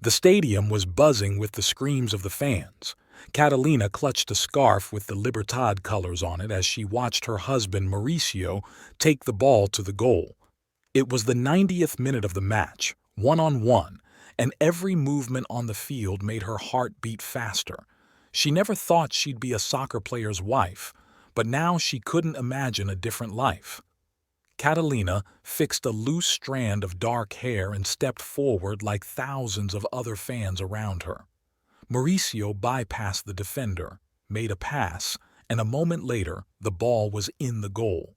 The stadium was buzzing with the screams of the fans. Catalina clutched a scarf with the Libertad colors on it as she watched her husband Mauricio take the ball to the goal. It was the 90th minute of the match, one-on-one, and every movement on the field made her heart beat faster. She never thought she'd be a soccer player's wife, but now she couldn't imagine a different life. Catalina fixed a loose strand of dark hair and stepped forward like thousands of other fans around her. Mauricio bypassed the defender, made a pass, and a moment later, the ball was in the goal.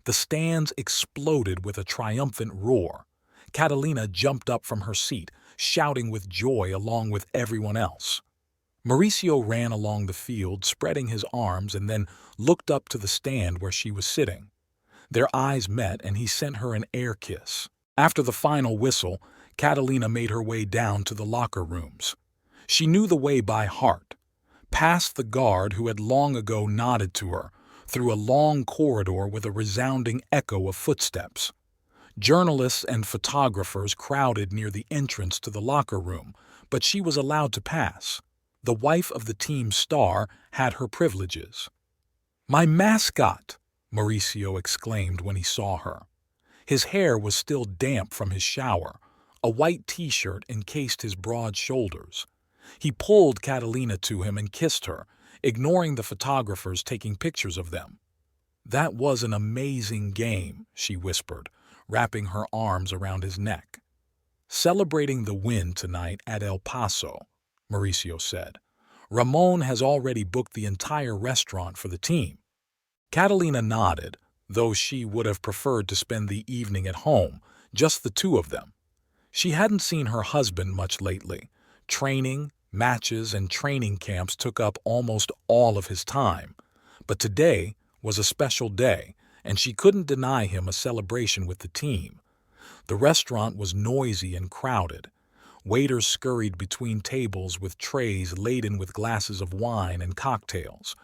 The stands exploded with a triumphant roar. Catalina jumped up from her seat, shouting with joy along with everyone else. Mauricio ran along the field, spreading his arms, and then looked up to the stand where she was sitting. Their eyes met, and he sent her an air kiss. After the final whistle, Catalina made her way down to the locker rooms. She knew the way by heart. Past the guard who had long ago nodded to her, through a long corridor with a resounding echo of footsteps. Journalists and photographers crowded near the entrance to the locker room, but she was allowed to pass. The wife of the team's star had her privileges. "My mascot!" Mauricio exclaimed when he saw her. His hair was still damp from his shower. A white t-shirt encased his broad shoulders. He pulled Catalina to him and kissed her, ignoring the photographers taking pictures of them. "That was an amazing game," she whispered, wrapping her arms around his neck. "Celebrating the win tonight at El Paso," Mauricio said. "Ramon has already booked the entire restaurant for the team." Catalina nodded, though she would have preferred to spend the evening at home, just the two of them. She hadn't seen her husband much lately. Training, matches, and training camps took up almost all of his time. But today was a special day, and she couldn't deny him a celebration with the team. The restaurant was noisy and crowded. Waiters scurried between tables with trays laden with glasses of wine and cocktails.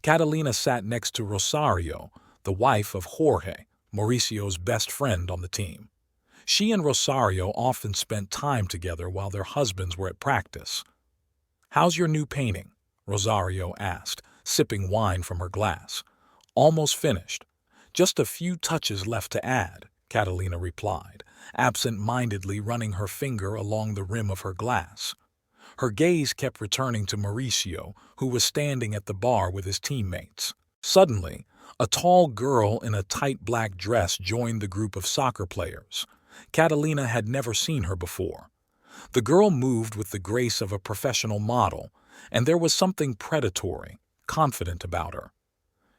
Catalina sat next to Rosario, the wife of Jorge, Mauricio's best friend on the team. She and Rosario often spent time together while their husbands were at practice. "How's your new painting?" Rosario asked, sipping wine from her glass. "Almost finished. Just a few touches left to add," Catalina replied, absent-mindedly running her finger along the rim of her glass. Her gaze kept returning to Mauricio, who was standing at the bar with his teammates. Suddenly, a tall girl in a tight black dress joined the group of soccer players. Catalina had never seen her before. The girl moved with the grace of a professional model, and there was something predatory, confident about her.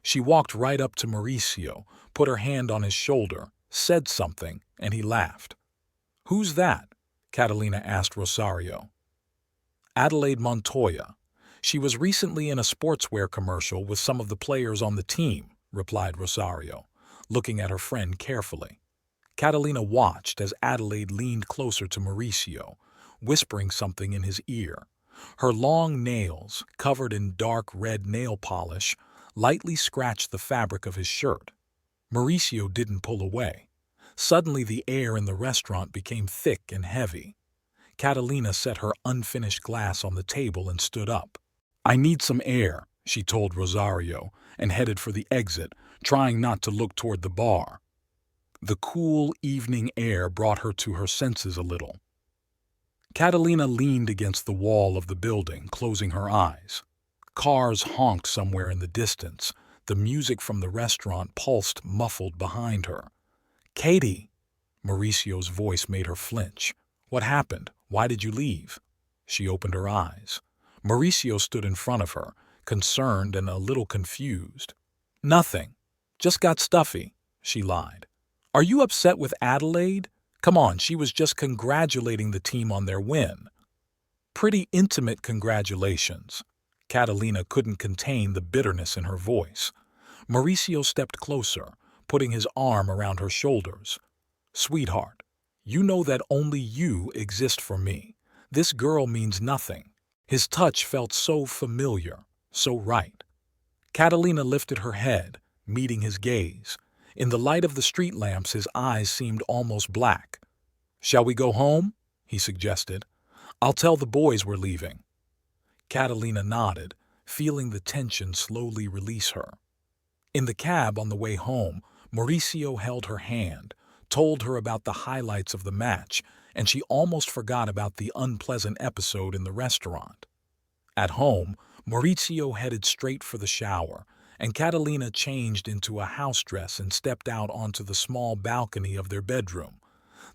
She walked right up to Mauricio, put her hand on his shoulder, said something, and he laughed. "Who's that?" Catalina asked Rosario. "Adelaide Montoya. She was recently in a sportswear commercial with some of the players on the team," replied Rosario, looking at her friend carefully. Catalina watched as Adelaide leaned closer to Mauricio, whispering something in his ear. Her long nails, covered in dark red nail polish, lightly scratched the fabric of his shirt. Mauricio didn't pull away. Suddenly the air in the restaurant became thick and heavy. Catalina set her unfinished glass on the table and stood up. "I need some air," she told Rosario, and headed for the exit, trying not to look toward the bar. The cool evening air brought her to her senses a little. Catalina leaned against the wall of the building, closing her eyes. Cars honked somewhere in the distance. The music from the restaurant pulsed muffled behind her. "Katie!" Mauricio's voice made her flinch. "What happened? Why did you leave?" She opened her eyes. Mauricio stood in front of her, concerned and a little confused. "Nothing. Just got stuffy," she lied. "Are you upset with Adelaide? Come on, she was just congratulating the team on their win." "Pretty intimate congratulations." Catalina couldn't contain the bitterness in her voice. Mauricio stepped closer, putting his arm around her shoulders. "Sweetheart, you know that only you exist for me. This girl means nothing." His touch felt so familiar, so right. Catalina lifted her head, meeting his gaze. In the light of the street lamps, his eyes seemed almost black. "Shall we go home?" he suggested. I'll tell the boys we're leaving. Catalina nodded, feeling the tension slowly release her. In the cab on the way home, Mauricio held her hand, told her about the highlights of the match, and she almost forgot about the unpleasant episode in the restaurant. At home, Mauricio headed straight for the shower, and Catalina changed into a house dress and stepped out onto the small balcony of their bedroom.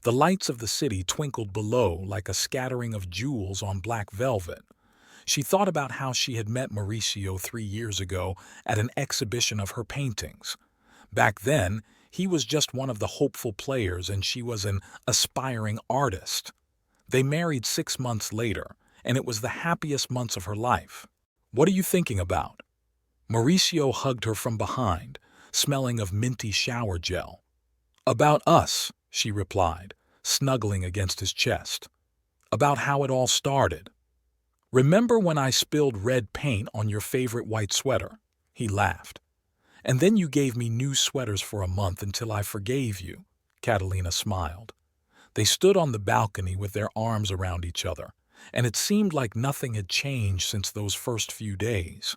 The lights of the city twinkled below like a scattering of jewels on black velvet. She thought about how she had met Mauricio 3 years ago at an exhibition of her paintings. Back then, he was just one of the hopeful players and she was an aspiring artist. They married 6 months later, and it was the happiest months of her life. What are you thinking about? Mauricio hugged her from behind, smelling of minty shower gel. About us, she replied, snuggling against his chest. About how it all started. Remember when I spilled red paint on your favorite white sweater? He laughed. And then you gave me new sweaters for a month until I forgave you, Catalina smiled. They stood on the balcony with their arms around each other, and it seemed like nothing had changed since those first few days.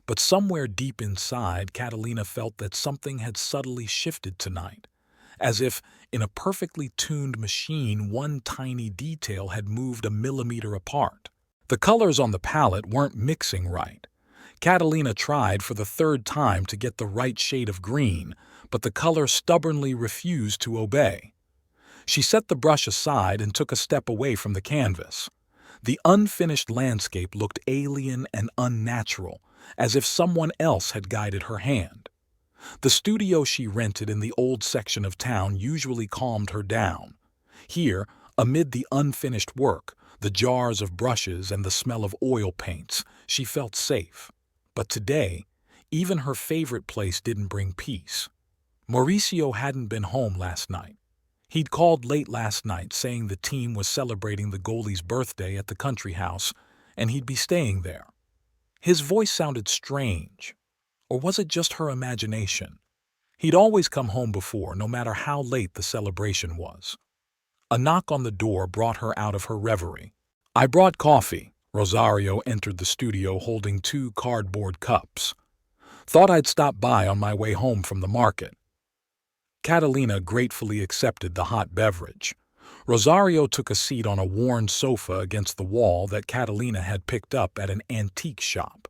But somewhere deep inside, Catalina felt that something had subtly shifted tonight, as if, in a perfectly tuned machine, one tiny detail had moved a millimeter apart. The colors on the palette weren't mixing right. Catalina tried for the third time to get the right shade of green, but the color stubbornly refused to obey. She set the brush aside and took a step away from the canvas. The unfinished landscape looked alien and unnatural, as if someone else had guided her hand. The studio she rented in the old section of town usually calmed her down. Here, amid the unfinished work, the jars of brushes and the smell of oil paints, she felt safe. But today, even her favorite place didn't bring peace. Mauricio hadn't been home last night. He'd called late last night saying the team was celebrating the goalie's birthday at the country house, and he'd be staying there. His voice sounded strange. Or was it just her imagination? He'd always come home before, no matter how late the celebration was. A knock on the door brought her out of her reverie. I brought coffee. Rosario entered the studio holding 2 cardboard cups. Thought I'd stop by on my way home from the market. Catalina gratefully accepted the hot beverage. Rosario took a seat on a worn sofa against the wall that Catalina had picked up at an antique shop.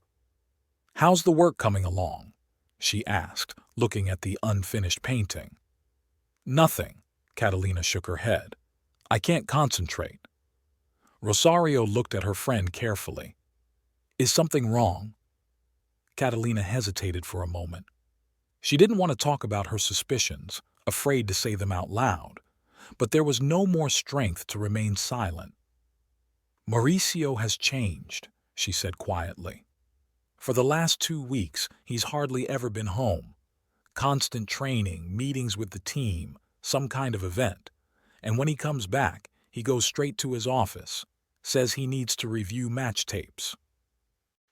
How's the work coming along? She asked, looking at the unfinished painting. Nothing, Catalina shook her head. I can't concentrate. Rosario looked at her friend carefully. Is something wrong? Catalina hesitated for a moment. She didn't want to talk about her suspicions, afraid to say them out loud, but there was no more strength to remain silent. Mauricio has changed, she said quietly. For the last 2 weeks, he's hardly ever been home. Constant training, meetings with the team, some kind of event. And when he comes back, he goes straight to his office, says he needs to review match tapes.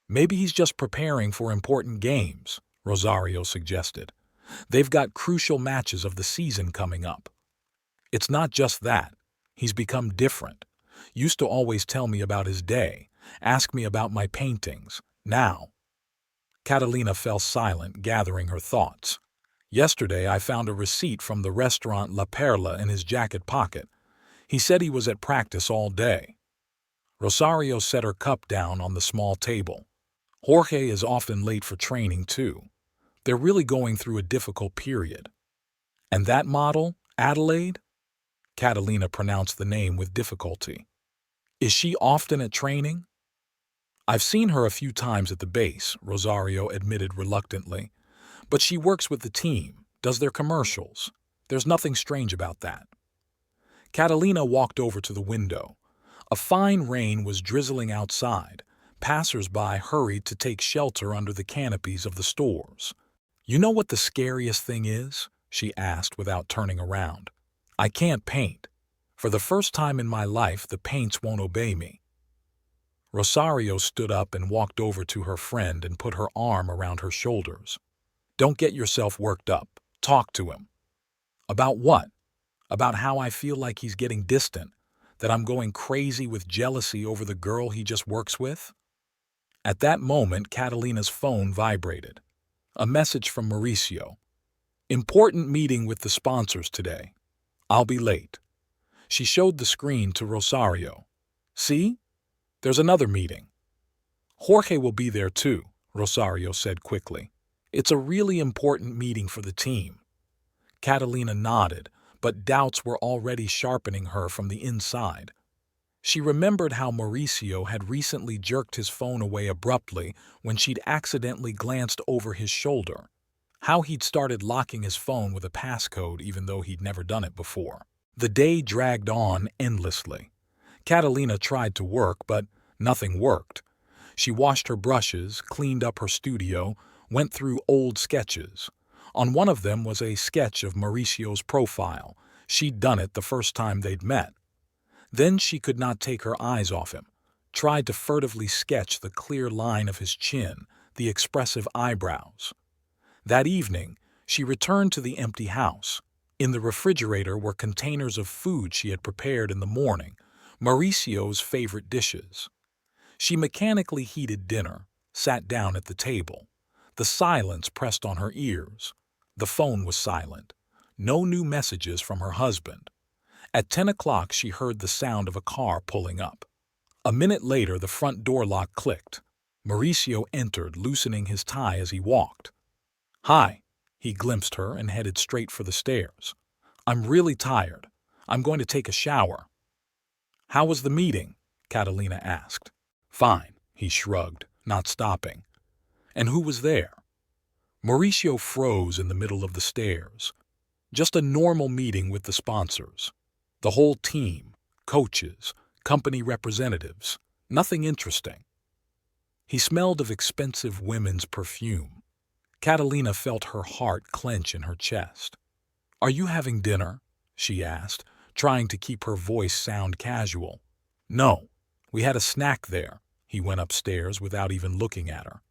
Maybe he's just preparing for important games, Rosario suggested. They've got crucial matches of the season coming up. It's not just that. He's become different. Used to always tell me about his day, ask me about my paintings. Now. Catalina fell silent, gathering her thoughts. Yesterday I found a receipt from the restaurant La Perla in his jacket pocket. He said he was at practice all day. Rosario set her cup down on the small table. Jorge is often late for training, too. They're really going through a difficult period. And that model, Adelaide? Catalina pronounced the name with difficulty. Is she often at training? I've seen her a few times at the base, Rosario admitted reluctantly. But she works with the team, does their commercials. There's nothing strange about that. Catalina walked over to the window. A fine rain was drizzling outside. Passers-by hurried to take shelter under the canopies of the stores. You know what the scariest thing is? She asked without turning around. I can't paint. For the first time in my life, the paints won't obey me. Rosario stood up and walked over to her friend and put her arm around her shoulders. Don't get yourself worked up. Talk to him. About what? About how I feel like he's getting distant, That I'm going crazy with jealousy over the girl he just works with? At that moment, Catalina's phone vibrated. A message from Mauricio. Important meeting with the sponsors today. I'll be late. She showed the screen to Rosario. See? There's another meeting. Jorge will be there too, Rosario said quickly. It's a really important meeting for the team. Catalina nodded, but doubts were already sharpening her from the inside. She remembered how Mauricio had recently jerked his phone away abruptly when she'd accidentally glanced over his shoulder. How he'd started locking his phone with a passcode even though he'd never done it before. The day dragged on endlessly. Catalina tried to work, but nothing worked. She washed her brushes, cleaned up her studio, went through old sketches. On one of them was a sketch of Mauricio's profile. She'd done it the first time they'd met. Then she could not take her eyes off him, tried to furtively sketch the clear line of his chin, the expressive eyebrows. That evening, she returned to the empty house. In the refrigerator were containers of food she had prepared in the morning, Mauricio's favorite dishes. She mechanically heated dinner, sat down at the table. The silence pressed on her ears. The phone was silent. No new messages from her husband. At 10 o'clock, she heard the sound of a car pulling up. A minute later, the front door lock clicked. Mauricio entered, loosening his tie as he walked. Hi. He glimpsed her and headed straight for the stairs. I'm really tired. I'm going to take a shower. How was the meeting? Catalina asked. Fine, he shrugged, not stopping. And who was there? Mauricio froze in the middle of the stairs. Just a normal meeting with the sponsors. The whole team, coaches, company representatives, nothing interesting. He smelled of expensive women's perfume. Catalina felt her heart clench in her chest. Are you having dinner? She asked, trying to keep her voice sound casual. No, we had a snack there. He went upstairs without even looking at her.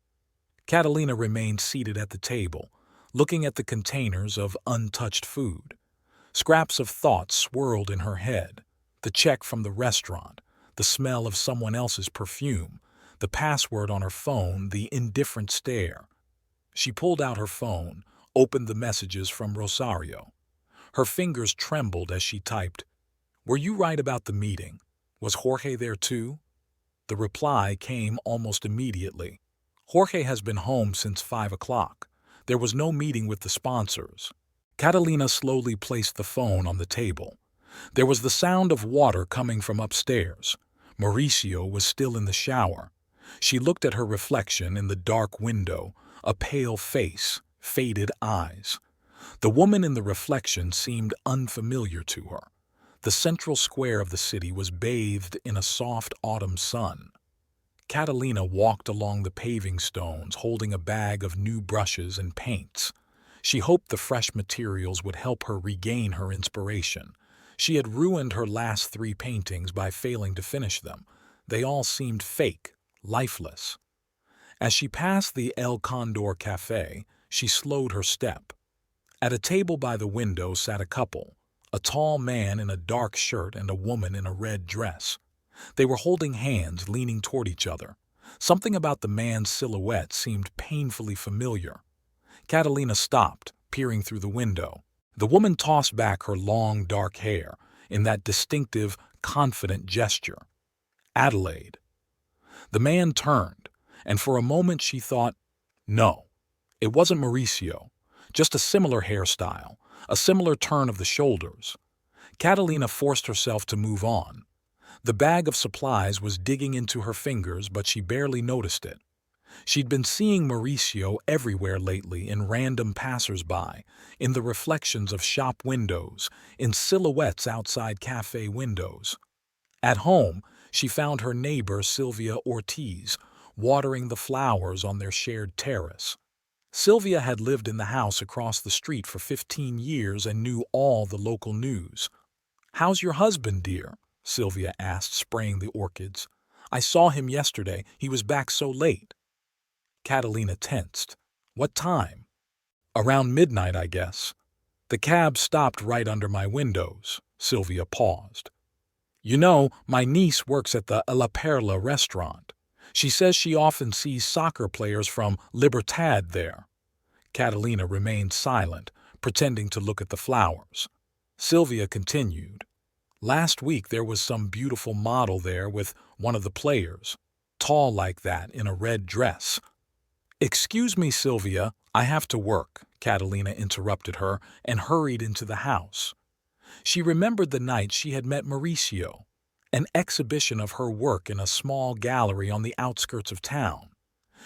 Catalina remained seated at the table, looking at the containers of untouched food. Scraps of thoughts swirled in her head. The check from the restaurant, the smell of someone else's perfume, the password on her phone, the indifferent stare. She pulled out her phone, opened the messages from Rosario. Her fingers trembled as she typed, Were you right about the meeting? Was Jorge there too? The reply came almost immediately. Jorge has been home since 5 o'clock. There was no meeting with the sponsors. Catalina slowly placed the phone on the table. There was the sound of water coming from upstairs. Mauricio was still in the shower. She looked at her reflection in the dark window, a pale face, faded eyes. The woman in the reflection seemed unfamiliar to her. The central square of the city was bathed in a soft autumn sun. Catalina walked along the paving stones, holding a bag of new brushes and paints. She hoped the fresh materials would help her regain her inspiration. She had ruined her last 3 paintings by failing to finish them. They all seemed fake, lifeless. As she passed the El Condor Café, she slowed her step. At a table by the window sat a couple, a tall man in a dark shirt and a woman in a red dress. They were holding hands, leaning toward each other. Something about the man's silhouette seemed painfully familiar. Catalina stopped, peering through the window. The woman tossed back her long, dark hair in that distinctive, confident gesture. Adelaide. The man turned, and for a moment she thought, no, it wasn't Mauricio, just a similar hairstyle, a similar turn of the shoulders. Catalina forced herself to move on. The bag of supplies was digging into her fingers, but she barely noticed it. She'd been seeing Mauricio everywhere lately, in random passers-by, in the reflections of shop windows, in silhouettes outside cafe windows. At home, she found her neighbor Sylvia Ortiz, watering the flowers on their shared terrace. Sylvia had lived in the house across the street for 15 years and knew all the local news. "How's your husband, dear?" Sylvia asked, spraying the orchids. "I saw him yesterday. He was back so late." Catalina tensed. "What time?" "Around midnight, I guess. The cab stopped right under my windows." Sylvia paused. You know, my niece works at the La Perla restaurant. She says she often sees soccer players from Libertad there. Catalina remained silent, pretending to look at the flowers. Sylvia continued. Last week there was some beautiful model there with one of the players, tall like that in a red dress. Excuse me, Sylvia, I have to work, Catalina interrupted her and hurried into the house. She remembered the night she had met Mauricio, an exhibition of her work in a small gallery on the outskirts of town.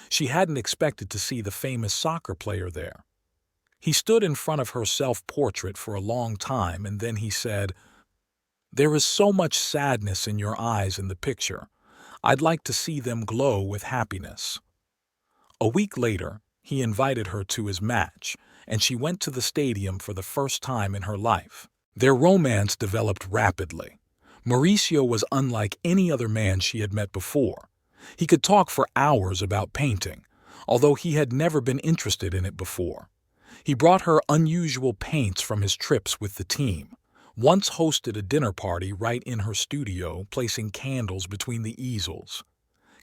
She hadn't expected to see the famous soccer player there. He stood in front of her self-portrait for a long time, and then he said, "There is so much sadness in your eyes in the picture. I'd like to see them glow with happiness." A week later, he invited her to his match, and she went to the stadium for the first time in her life. Their romance developed rapidly. Mauricio was unlike any other man she had met before. He could talk for hours about painting, although he had never been interested in it before. He brought her unusual paints from his trips with the team, once hosted a dinner party right in her studio, placing candles between the easels.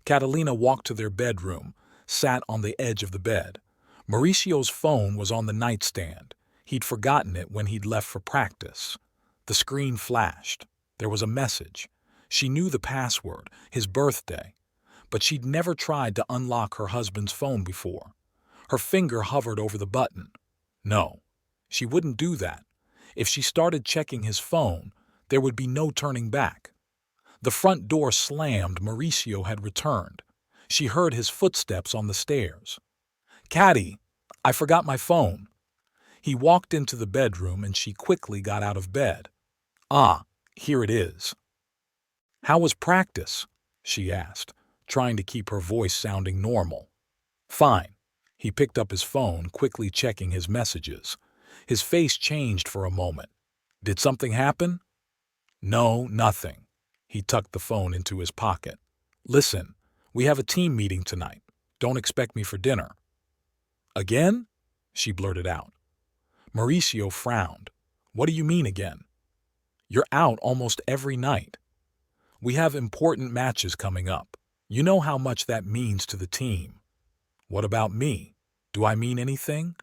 Catalina walked to their bedroom, sat on the edge of the bed. Mauricio's phone was on the nightstand. He'd forgotten it when he'd left for practice. The screen flashed. There was a message. She knew the password, his birthday, but she'd never tried to unlock her husband's phone before. Her finger hovered over the button. No, she wouldn't do that. If she started checking his phone, there would be no turning back. The front door slammed. Mauricio had returned. She heard his footsteps on the stairs. "Caddy, I forgot my phone." He walked into the bedroom and she quickly got out of bed. "Ah, here it is." "How was practice?" she asked, trying to keep her voice sounding normal. "Fine." He picked up his phone, quickly checking his messages. His face changed for a moment. "Did something happen?" "No, nothing." He tucked the phone into his pocket. "Listen, we have a team meeting tonight. Don't expect me for dinner." "Again?" she blurted out. Mauricio frowned. "What do you mean again?" "You're out almost every night. We have important matches coming up. You know how much that means to the team." "What about me? Do I mean anything?"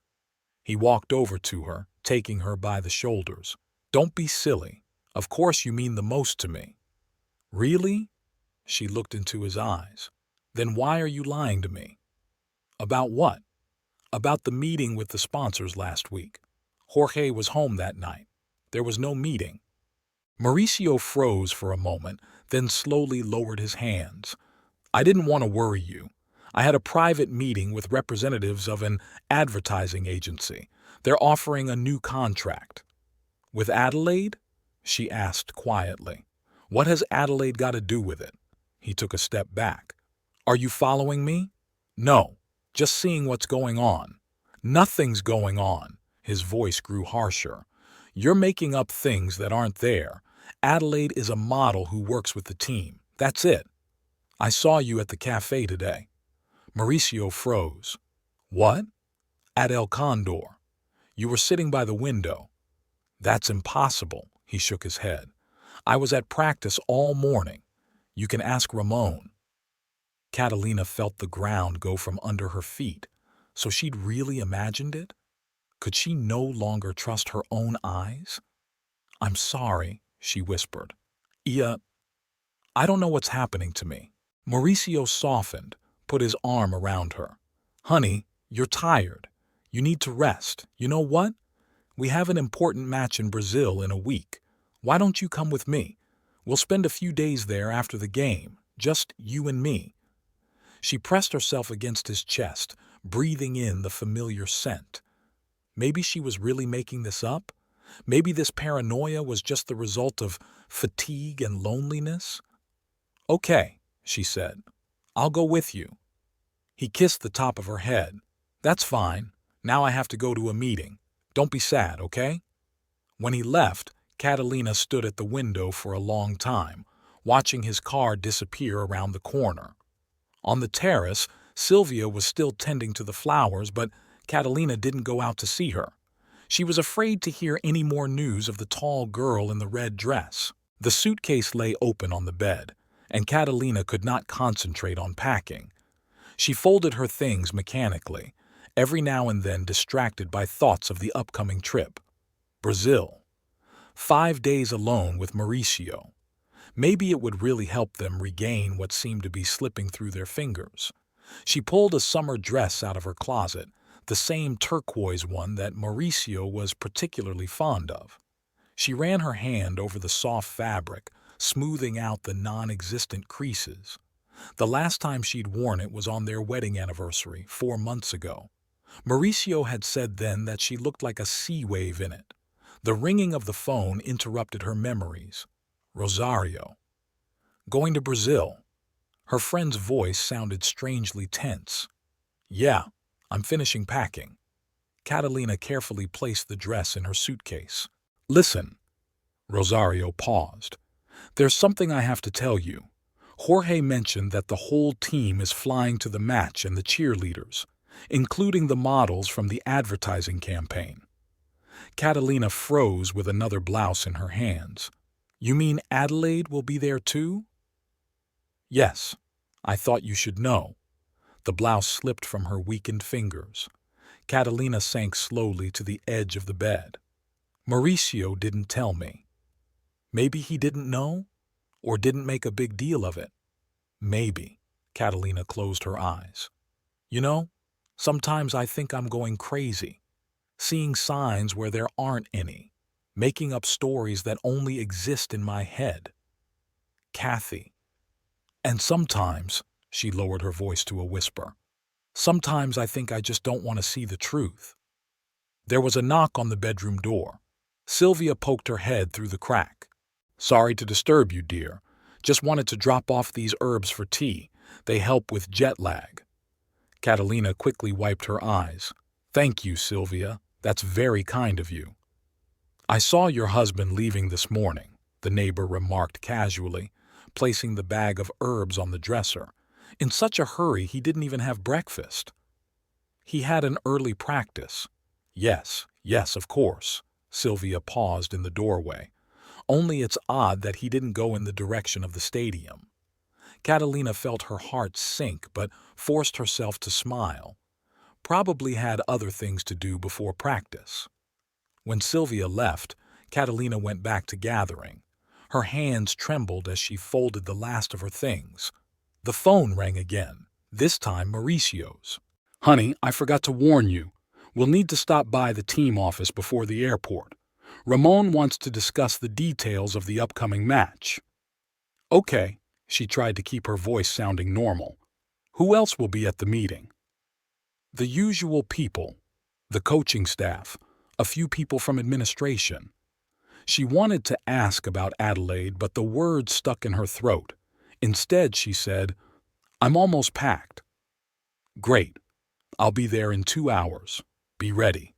He walked over to her, taking her by the shoulders. "Don't be silly. Of course you mean the most to me." "Really?" She looked into his eyes. "Then why are you lying to me?" "About what?" "About the meeting with the sponsors last week. Jorge was home that night. There was no meeting." Mauricio froze for a moment, then slowly lowered his hands. "I didn't want to worry you. I had a private meeting with representatives of an advertising agency. They're offering a new contract." "With Adelaide?" she asked quietly. "What has Adelaide got to do with it?" He took a step back. "Are you following me?" "No, just seeing what's going on." "Nothing's going on." His voice grew harsher. "You're making up things that aren't there. Adelaide is a model who works with the team. That's it. I saw you at the cafe today." Mauricio froze. "What?" "At El Condor. You were sitting by the window." "That's impossible." He shook his head. "I was at practice all morning. You can ask Ramon." Catalina felt the ground go from under her feet. So she'd really imagined it? Could she no longer trust her own eyes? "I'm sorry," she whispered. I don't know what's happening to me." Mauricio softened, put his arm around her. "Honey, you're tired. You need to rest. You know what? We have an important match in Brazil in a week. Why don't you come with me? We'll spend a few days there after the game, just you and me." She pressed herself against his chest, breathing in the familiar scent. Maybe she was really making this up? Maybe this paranoia was just the result of fatigue and loneliness? "Okay," she said. "I'll go with you." He kissed the top of her head. "That's fine. Now I have to go to a meeting. Don't be sad, okay?" When he left, Catalina stood at the window for a long time, watching his car disappear around the corner. On the terrace, Sylvia was still tending to the flowers, but Catalina didn't go out to see her. She was afraid to hear any more news of the tall girl in the red dress. The suitcase lay open on the bed, and Catalina could not concentrate on packing. She folded her things mechanically, every now and then distracted by thoughts of the upcoming trip. Brazil. 5 days alone with Mauricio. Maybe it would really help them regain what seemed to be slipping through their fingers. She pulled a summer dress out of her closet, the same turquoise one that Mauricio was particularly fond of. She ran her hand over the soft fabric, smoothing out the non-existent creases. The last time she'd worn it was on their wedding anniversary, 4 months ago. Mauricio had said then that she looked like a sea wave in it. The ringing of the phone interrupted her memories. Rosario. Going to Brazil. Her friend's voice sounded strangely tense. Yeah, I'm finishing packing. Catalina carefully placed the dress in her suitcase. Listen. Rosario paused. There's something I have to tell you. Jorge mentioned that the whole team is flying to the match and the cheerleaders, including the models from the advertising campaign. Catalina froze with another blouse in her hands. You mean Adelaide will be there too? Yes, I thought you should know. The blouse slipped from her weakened fingers. Catalina sank slowly to the edge of the bed. Mauricio didn't tell me. Maybe he didn't know? Or didn't make a big deal of it? Maybe. Catalina closed her eyes. You know, sometimes I think I'm going crazy, seeing signs where there aren't any, making up stories that only exist in my head. Kathy. And sometimes, she lowered her voice to a whisper, sometimes I think I just don't want to see the truth. There was a knock on the bedroom door. Sylvia poked her head through the crack. Sorry to disturb you, dear. Just wanted to drop off these herbs for tea. They help with jet lag. Catalina quickly wiped her eyes. Thank you, Sylvia. That's very kind of you. I saw your husband leaving this morning, the neighbor remarked casually, placing the bag of herbs on the dresser. In such a hurry he didn't even have breakfast. He had an early practice. Yes, of course. Sylvia paused in the doorway. Only it's odd that he didn't go in the direction of the stadium. Catalina felt her heart sink but forced herself to smile. Probably had other things to do before practice. When Sylvia left, Catalina went back to gathering. Her hands trembled as she folded the last of her things. The phone rang again, this time Mauricio's. Honey, I forgot to warn you. We'll need to stop by the team office before the airport. Ramon wants to discuss the details of the upcoming match. Okay, she tried to keep her voice sounding normal. Who else will be at the meeting? The usual people, the coaching staff, a few people from administration. She wanted to ask about Adelaide, but the words stuck in her throat. Instead, she said, I'm almost packed. Great. I'll be there in 2 hours. Be ready.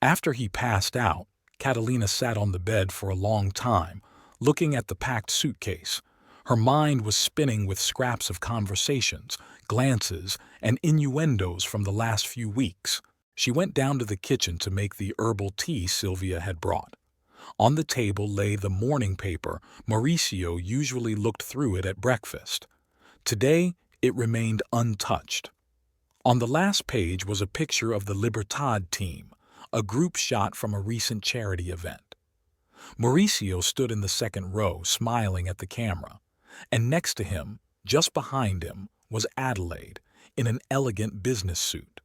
After he passed out, Catalina sat on the bed for a long time, looking at the packed suitcase. Her mind was spinning with scraps of conversations, glances, and innuendos from the last few weeks. She went down to the kitchen to make the herbal tea Sylvia had brought. On the table lay the morning paper. Mauricio usually looked through it at breakfast. Today, it remained untouched. On the last page was a picture of the Libertad team, a group shot from a recent charity event. Mauricio stood in the second row, smiling at the camera, and next to him, just behind him, was Adelaide, in an elegant business suit.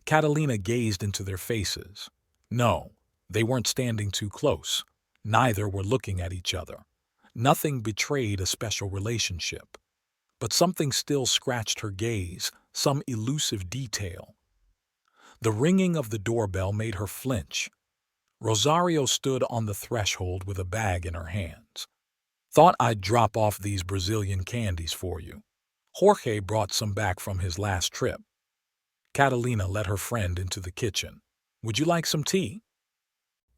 Catalina gazed into their faces. No, they weren't standing too close. Neither were looking at each other. Nothing betrayed a special relationship. But something still scratched her gaze, some elusive detail. The ringing of the doorbell made her flinch. Rosario stood on the threshold with a bag in her hands. Thought I'd drop off these Brazilian candies for you. Jorge brought some back from his last trip. Catalina led her friend into the kitchen. Would you like some tea?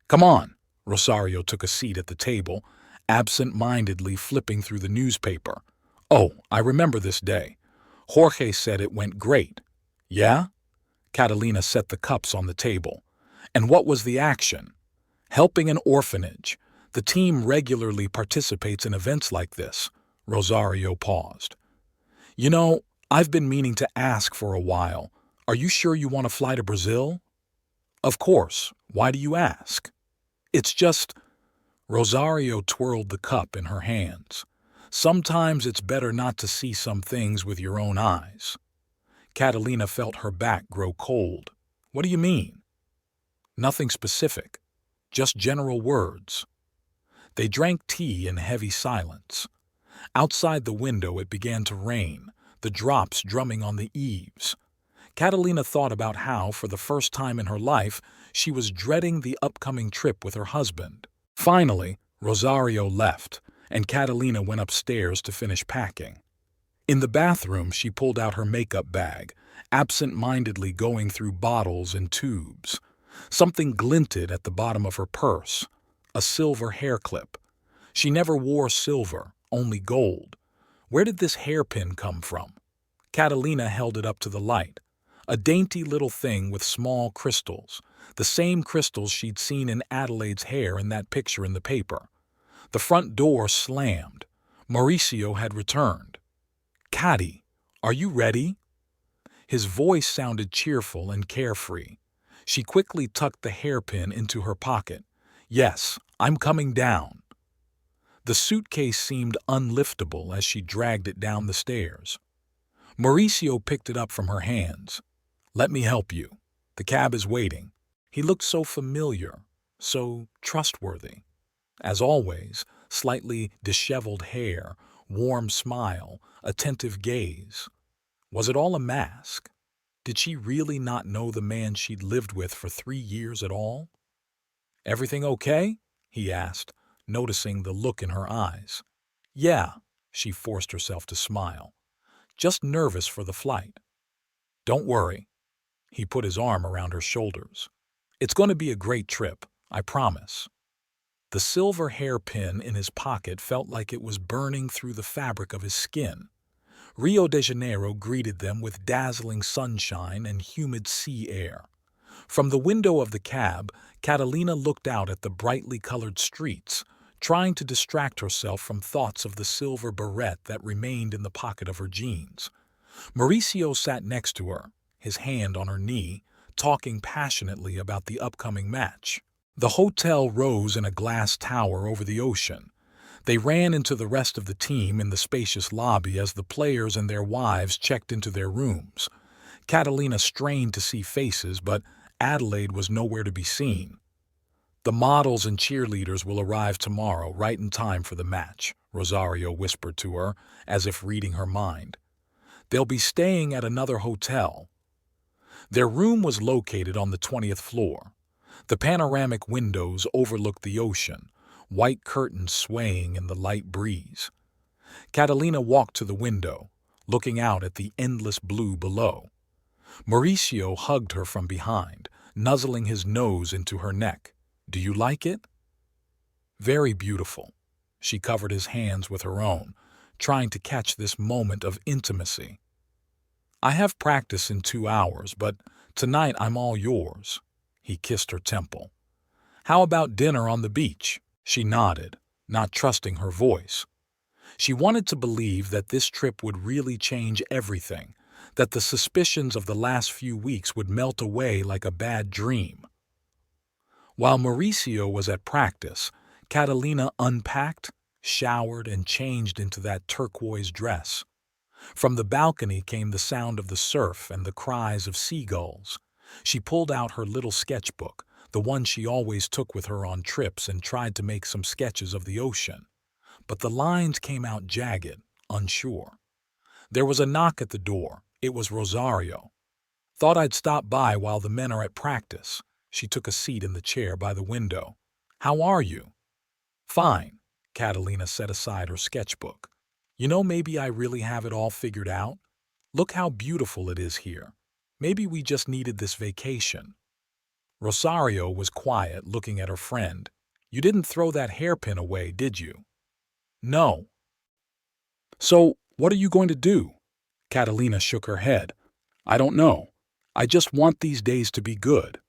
Come on. Rosario took a seat at the table, absent-mindedly flipping through the newspaper. Oh, I remember this day. Jorge said it went great. Yeah? Catalina set the cups on the table. And what was the action? Helping an orphanage. The team regularly participates in events like this. Rosario paused. You know, I've been meaning to ask for a while. Are you sure you want to fly to Brazil? Of course. Why do you ask? It's just... Rosario twirled the cup in her hands. Sometimes it's better not to see some things with your own eyes. Catalina felt her back grow cold. What do you mean? Nothing specific. Just general words. They drank tea in heavy silence. Outside the window it began to rain, the drops drumming on the eaves. Catalina thought about how, for the first time in her life, she was dreading the upcoming trip with her husband. Finally, Rosario left, and Catalina went upstairs to finish packing. In the bathroom, she pulled out her makeup bag, absent-mindedly going through bottles and tubes. Something glinted at the bottom of her purse, a silver hair clip. She never wore silver, only gold. Where did this hairpin come from? Catalina held it up to the light. A dainty little thing with small crystals, the same crystals she'd seen in Adelaide's hair in that picture in the paper. The front door slammed. Mauricio had returned. "Cati, are you ready?" His voice sounded cheerful and carefree. She quickly tucked the hairpin into her pocket. "Yes, I'm coming down." The suitcase seemed unliftable as she dragged it down the stairs. Mauricio picked it up from her hands. "Let me help you. The cab is waiting." He looked so familiar, so trustworthy. As always, slightly disheveled hair, warm smile, attentive gaze. Was it all a mask? Did she really not know the man she'd lived with for 3 years at all? "Everything okay?" he asked, noticing the look in her eyes. "Yeah," she forced herself to smile. "Just nervous for the flight." "Don't worry." He put his arm around her shoulders. "It's going to be a great trip, I promise." The silver hairpin in his pocket felt like it was burning through the fabric of his skin. Rio de Janeiro greeted them with dazzling sunshine and humid sea air. From the window of the cab, Catalina looked out at the brightly colored streets, trying to distract herself from thoughts of the silver barrette that remained in the pocket of her jeans. Mauricio sat next to her, his hand on her knee, talking passionately about the upcoming match. The hotel rose in a glass tower over the ocean. They ran into the rest of the team in the spacious lobby as the players and their wives checked into their rooms. Catalina strained to see faces, but Adelaide was nowhere to be seen. "The models and cheerleaders will arrive tomorrow, right in time for the match," Rosario whispered to her, as if reading her mind. "They'll be staying at another hotel." Their room was located on the 20th floor. The panoramic windows overlooked the ocean, white curtains swaying in the light breeze. Catalina walked to the window, looking out at the endless blue below. Mauricio hugged her from behind, nuzzling his nose into her neck. "Do you like it?" "Very beautiful." She covered his hands with her own, trying to catch this moment of intimacy. "I have practice in 2 hours, but tonight I'm all yours." He kissed her temple. "How about dinner on the beach?" She nodded, not trusting her voice. She wanted to believe that this trip would really change everything, that the suspicions of the last few weeks would melt away like a bad dream. While Mauricio was at practice, Catalina unpacked, showered, and changed into that turquoise dress. From the balcony came the sound of the surf and the cries of seagulls. She pulled out her little sketchbook, the one she always took with her on trips, and tried to make some sketches of the ocean. But the lines came out jagged, unsure. There was a knock at the door. It was Rosario. "Thought I'd stop by while the men are at practice." She took a seat in the chair by the window. "How are you?" "Fine." Catalina set aside her sketchbook. "You know, maybe I really have it all figured out. Look how beautiful it is here. Maybe we just needed this vacation." Rosario was quiet, looking at her friend. "You didn't throw that hairpin away, did you?" "No." "So, what are you going to do?" Catalina shook her head. "I don't know. I just want these days to be good.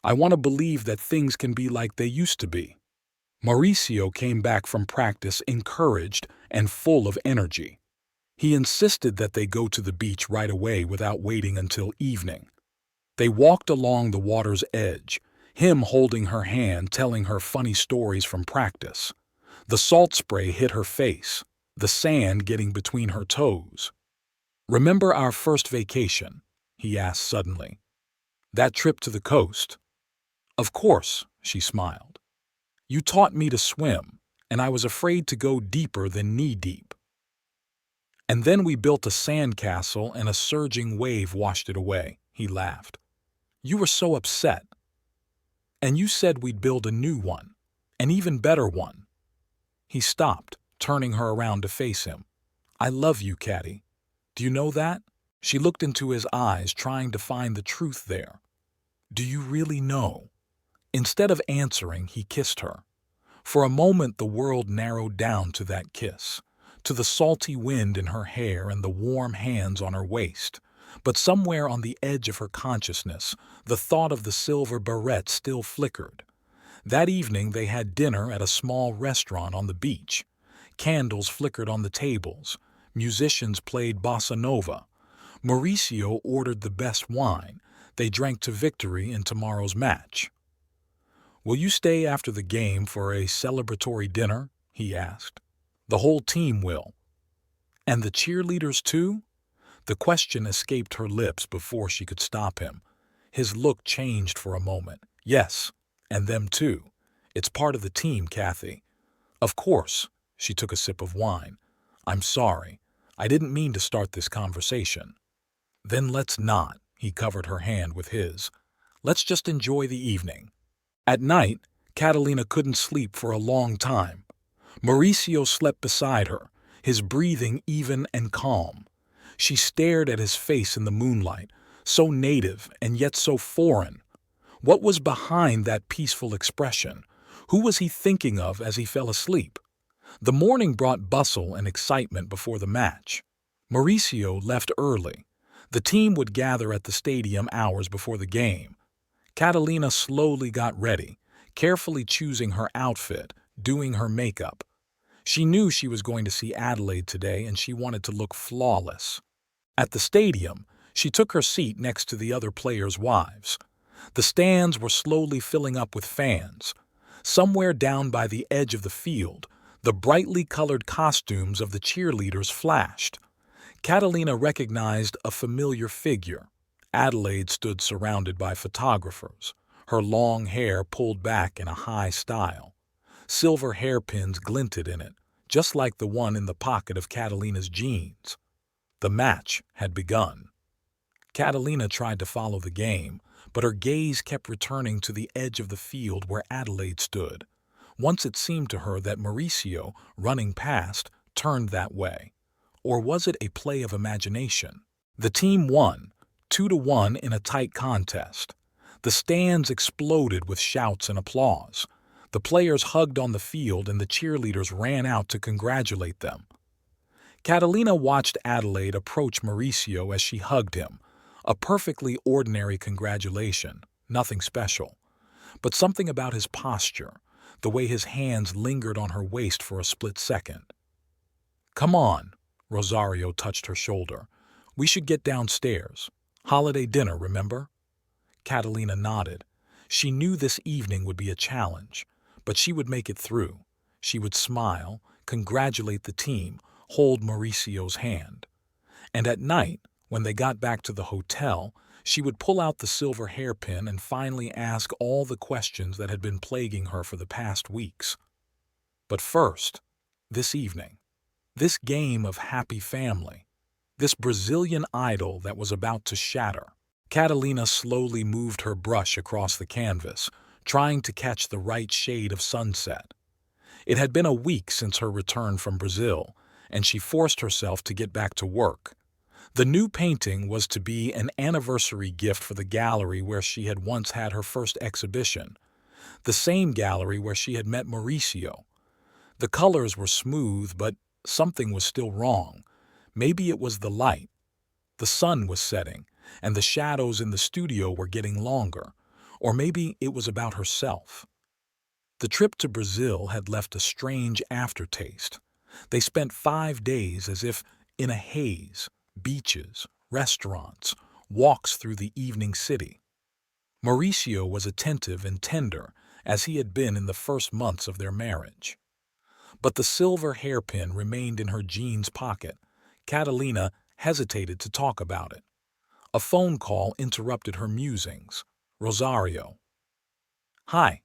I want to believe that things can be like they used to be." Mauricio came back from practice encouraged and full of energy. He insisted that they go to the beach right away without waiting until evening. They walked along the water's edge, him holding her hand telling her funny stories from practice. The salt spray hit her face, the sand getting between her toes. "Remember our first vacation?" he asked suddenly. "That trip to the coast?" "Of course," she smiled. "You taught me to swim, and I was afraid to go deeper than knee-deep. And then we built a sand castle and a surging wave washed it away," he laughed. "You were so upset. And you said we'd build a new one, an even better one." He stopped, turning her around to face him. "I love you, Caddy. Do you know that?" She looked into his eyes, trying to find the truth there. "Do you really know?" Instead of answering, he kissed her. For a moment the world narrowed down to that kiss, to the salty wind in her hair and the warm hands on her waist. But somewhere on the edge of her consciousness, the thought of the silver barrette still flickered. That evening they had dinner at a small restaurant on the beach. Candles flickered on the tables. Musicians played bossa nova. Mauricio ordered the best wine. They drank to victory in tomorrow's match. "Will you stay after the game for a celebratory dinner?" he asked. "The whole team will." "And the cheerleaders too?" The question escaped her lips before she could stop him. His look changed for a moment. "Yes, and them too. It's part of the team, Kathy." "Of course." She took a sip of wine. "I'm sorry. I didn't mean to start this conversation." "Then let's not." He covered her hand with his. "Let's just enjoy the evening." At night, Catalina couldn't sleep for a long time. Mauricio slept beside her, his breathing even and calm. She stared at his face in the moonlight, so native and yet so foreign. What was behind that peaceful expression? Who was he thinking of as he fell asleep? The morning brought bustle and excitement before the match. Mauricio left early. The team would gather at the stadium hours before the game. Catalina slowly got ready, carefully choosing her outfit, doing her makeup. She knew she was going to see Adelaide today and she wanted to look flawless. At the stadium, she took her seat next to the other players' wives. The stands were slowly filling up with fans. Somewhere down by the edge of the field, the brightly colored costumes of the cheerleaders flashed. Catalina recognized a familiar figure. Adelaide stood surrounded by photographers, her long hair pulled back in a high style. Silver hairpins glinted in it, just like the one in the pocket of Catalina's jeans. The match had begun. Catalina tried to follow the game, but her gaze kept returning to the edge of the field where Adelaide stood. Once it seemed to her that Mauricio, running past, turned that way. Or was it a play of imagination? The team won, 2-1 in a tight contest. The stands exploded with shouts and applause. The players hugged on the field and the cheerleaders ran out to congratulate them. Catalina watched Adelaide approach Mauricio as she hugged him. A perfectly ordinary congratulation, nothing special. But something about his posture, the way his hands lingered on her waist for a split second. "Come on," Rosario touched her shoulder. "We should get downstairs. Holiday dinner, remember?" Catalina nodded. She knew this evening would be a challenge, but she would make it through. She would smile, congratulate the team, hold Mauricio's hand. And at night, when they got back to the hotel, she would pull out the silver hairpin and finally ask all the questions that had been plaguing her for the past weeks. But first, this evening, this game of happy family, this Brazilian idol that was about to shatter. Catalina slowly moved her brush across the canvas, trying to catch the right shade of sunset. It had been a week since her return from Brazil, and she forced herself to get back to work. The new painting was to be an anniversary gift for the gallery where she had once had her first exhibition, the same gallery where she had met Mauricio. The colors were smooth, but something was still wrong. Maybe it was the light. The sun was setting, and the shadows in the studio were getting longer. Or maybe it was about herself. The trip to Brazil had left a strange aftertaste. They spent 5 days as if in a haze, beaches, restaurants, walks through the evening city. Mauricio was attentive and tender as he had been in the first months of their marriage. But the silver hairpin remained in her jeans pocket. Catalina hesitated to talk about it. A phone call interrupted her musings. Rosario. "Hi,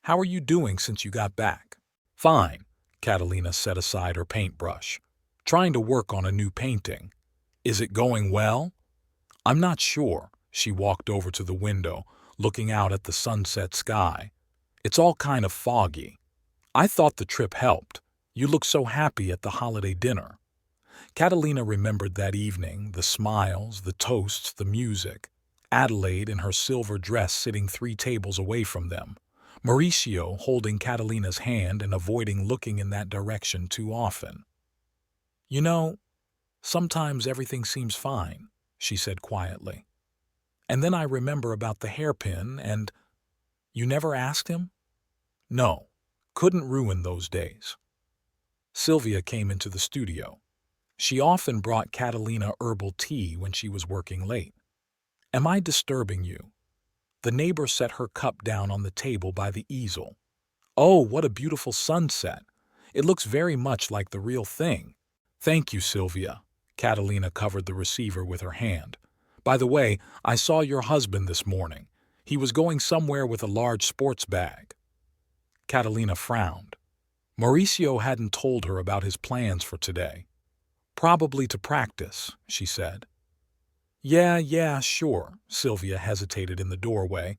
how are you doing since you got back?" "Fine," Catalina set aside her paintbrush. "Trying to work on a new painting. Is it going well?" "I'm not sure." She walked over to the window, looking out at the sunset sky. "It's all kind of foggy. I thought the trip helped. You looked so happy at the holiday dinner." Catalina remembered that evening, the smiles, the toasts, the music. Adelaide in her silver dress sitting 3 tables away from them. Mauricio holding Catalina's hand and avoiding looking in that direction too often. "You know, sometimes everything seems fine," she said quietly. "And then I remember about the hairpin and—" "You never asked him?" "No, couldn't ruin those days." Sylvia came into the studio. She often brought Catalina herbal tea when she was working late. "Am I disturbing you?" The neighbor set her cup down on the table by the easel. "Oh, what a beautiful sunset. It looks very much like the real thing." "Thank you, Sylvia." Catalina covered the receiver with her hand. "By the way, I saw your husband this morning. He was going somewhere with a large sports bag." Catalina frowned. Mauricio hadn't told her about his plans for today. "Probably to practice," she said. Yeah, sure," Sylvia hesitated in the doorway.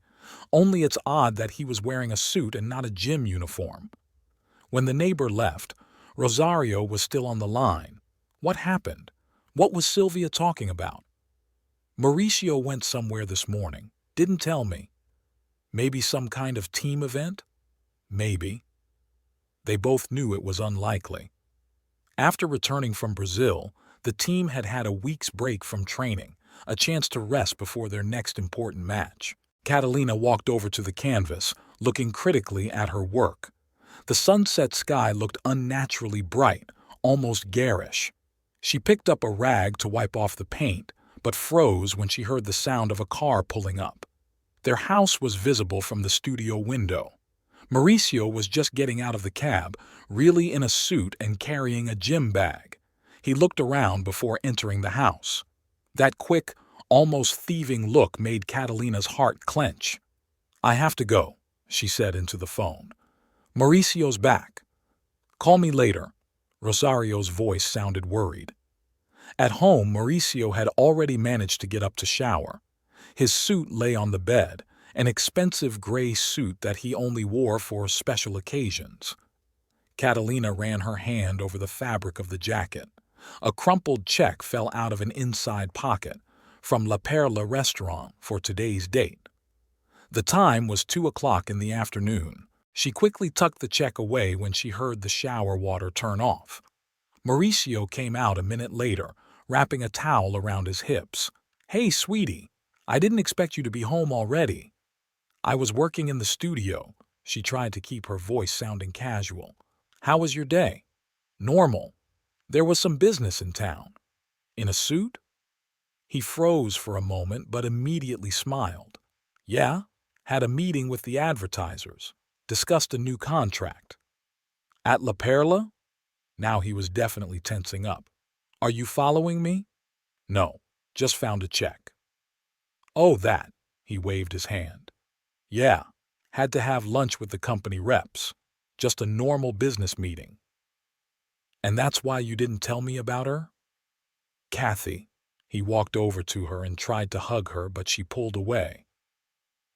"Only it's odd that he was wearing a suit and not a gym uniform." When the neighbor left, Rosario was still on the line. What happened? What was Sylvia talking about? "Mauricio went somewhere this morning. Didn't tell me." "Maybe some kind of team event?" "Maybe." They both knew it was unlikely. After returning from Brazil, the team had had a week's break from training, a chance to rest before their next important match. Catalina walked over to the canvas, looking critically at her work. The sunset sky looked unnaturally bright, almost garish. She picked up a rag to wipe off the paint, but froze when she heard the sound of a car pulling up. Their house was visible from the studio window. Mauricio was just getting out of the cab, really in a suit and carrying a gym bag. He looked around before entering the house. That quick, almost thieving look made Catalina's heart clench. "I have to go," she said into the phone. "Mauricio's back." "Call me later." Rosario's voice sounded worried. At home, Mauricio had already managed to get up to shower. His suit lay on the bed, an expensive gray suit that he only wore for special occasions. Catalina ran her hand over the fabric of the jacket. A crumpled check fell out of an inside pocket, from La Perla restaurant for today's date. The time was 2 o'clock in the afternoon. She quickly tucked the check away when she heard the shower water turn off. Mauricio came out a minute later, wrapping a towel around his hips. "Hey, sweetie, I didn't expect you to be home already." "I was working in the studio." She tried to keep her voice sounding casual. "How was your day?" "Normal. There was some business in town." "In a suit?" He froze for a moment but immediately smiled. "Yeah, had a meeting with the advertisers. Discussed a new contract." "At La Perla?" Now he was definitely tensing up. "Are you following me?" "No, just found a check." "Oh, that." He waved his hand. "Yeah, had to have lunch with the company reps. Just a normal business meeting." "And that's why you didn't tell me about her?" "Kathy." He walked over to her and tried to hug her, but she pulled away.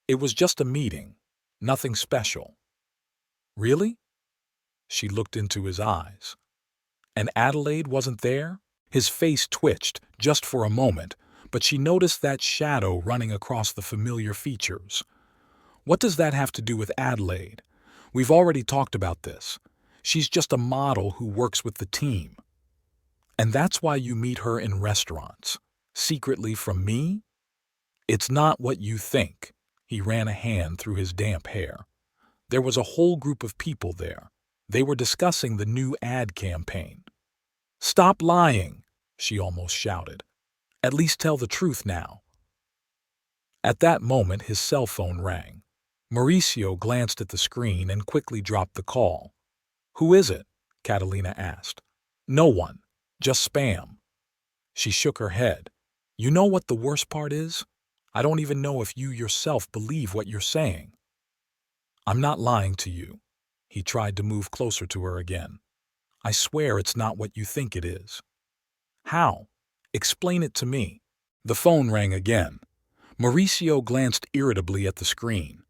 "It was just a meeting. Nothing special." "Really?" She looked into his eyes. "And Adelaide wasn't there?" His face twitched, just for a moment, but she noticed that shadow running across the familiar features. "What does that have to do with Adelaide? We've already talked about this. She's just a model who works with the team." "And that's why you meet her in restaurants? Secretly from me?" "It's not what you think." He ran a hand through his damp hair. There was a whole group of people there. They were discussing the new ad campaign. "Stop lying," she almost shouted. "At least tell the truth now." At that moment, his cell phone rang. Mauricio glanced at the screen and quickly dropped the call. "Who is it?" Catalina asked. "No one. Just spam." She shook her head. "You know what the worst part is? I don't even know if you yourself believe what you're saying." "I'm not lying to you." He tried to move closer to her again. "I swear it's not what you think it is." "How? Explain it to me." The phone rang again. Mauricio glanced irritably at the screen.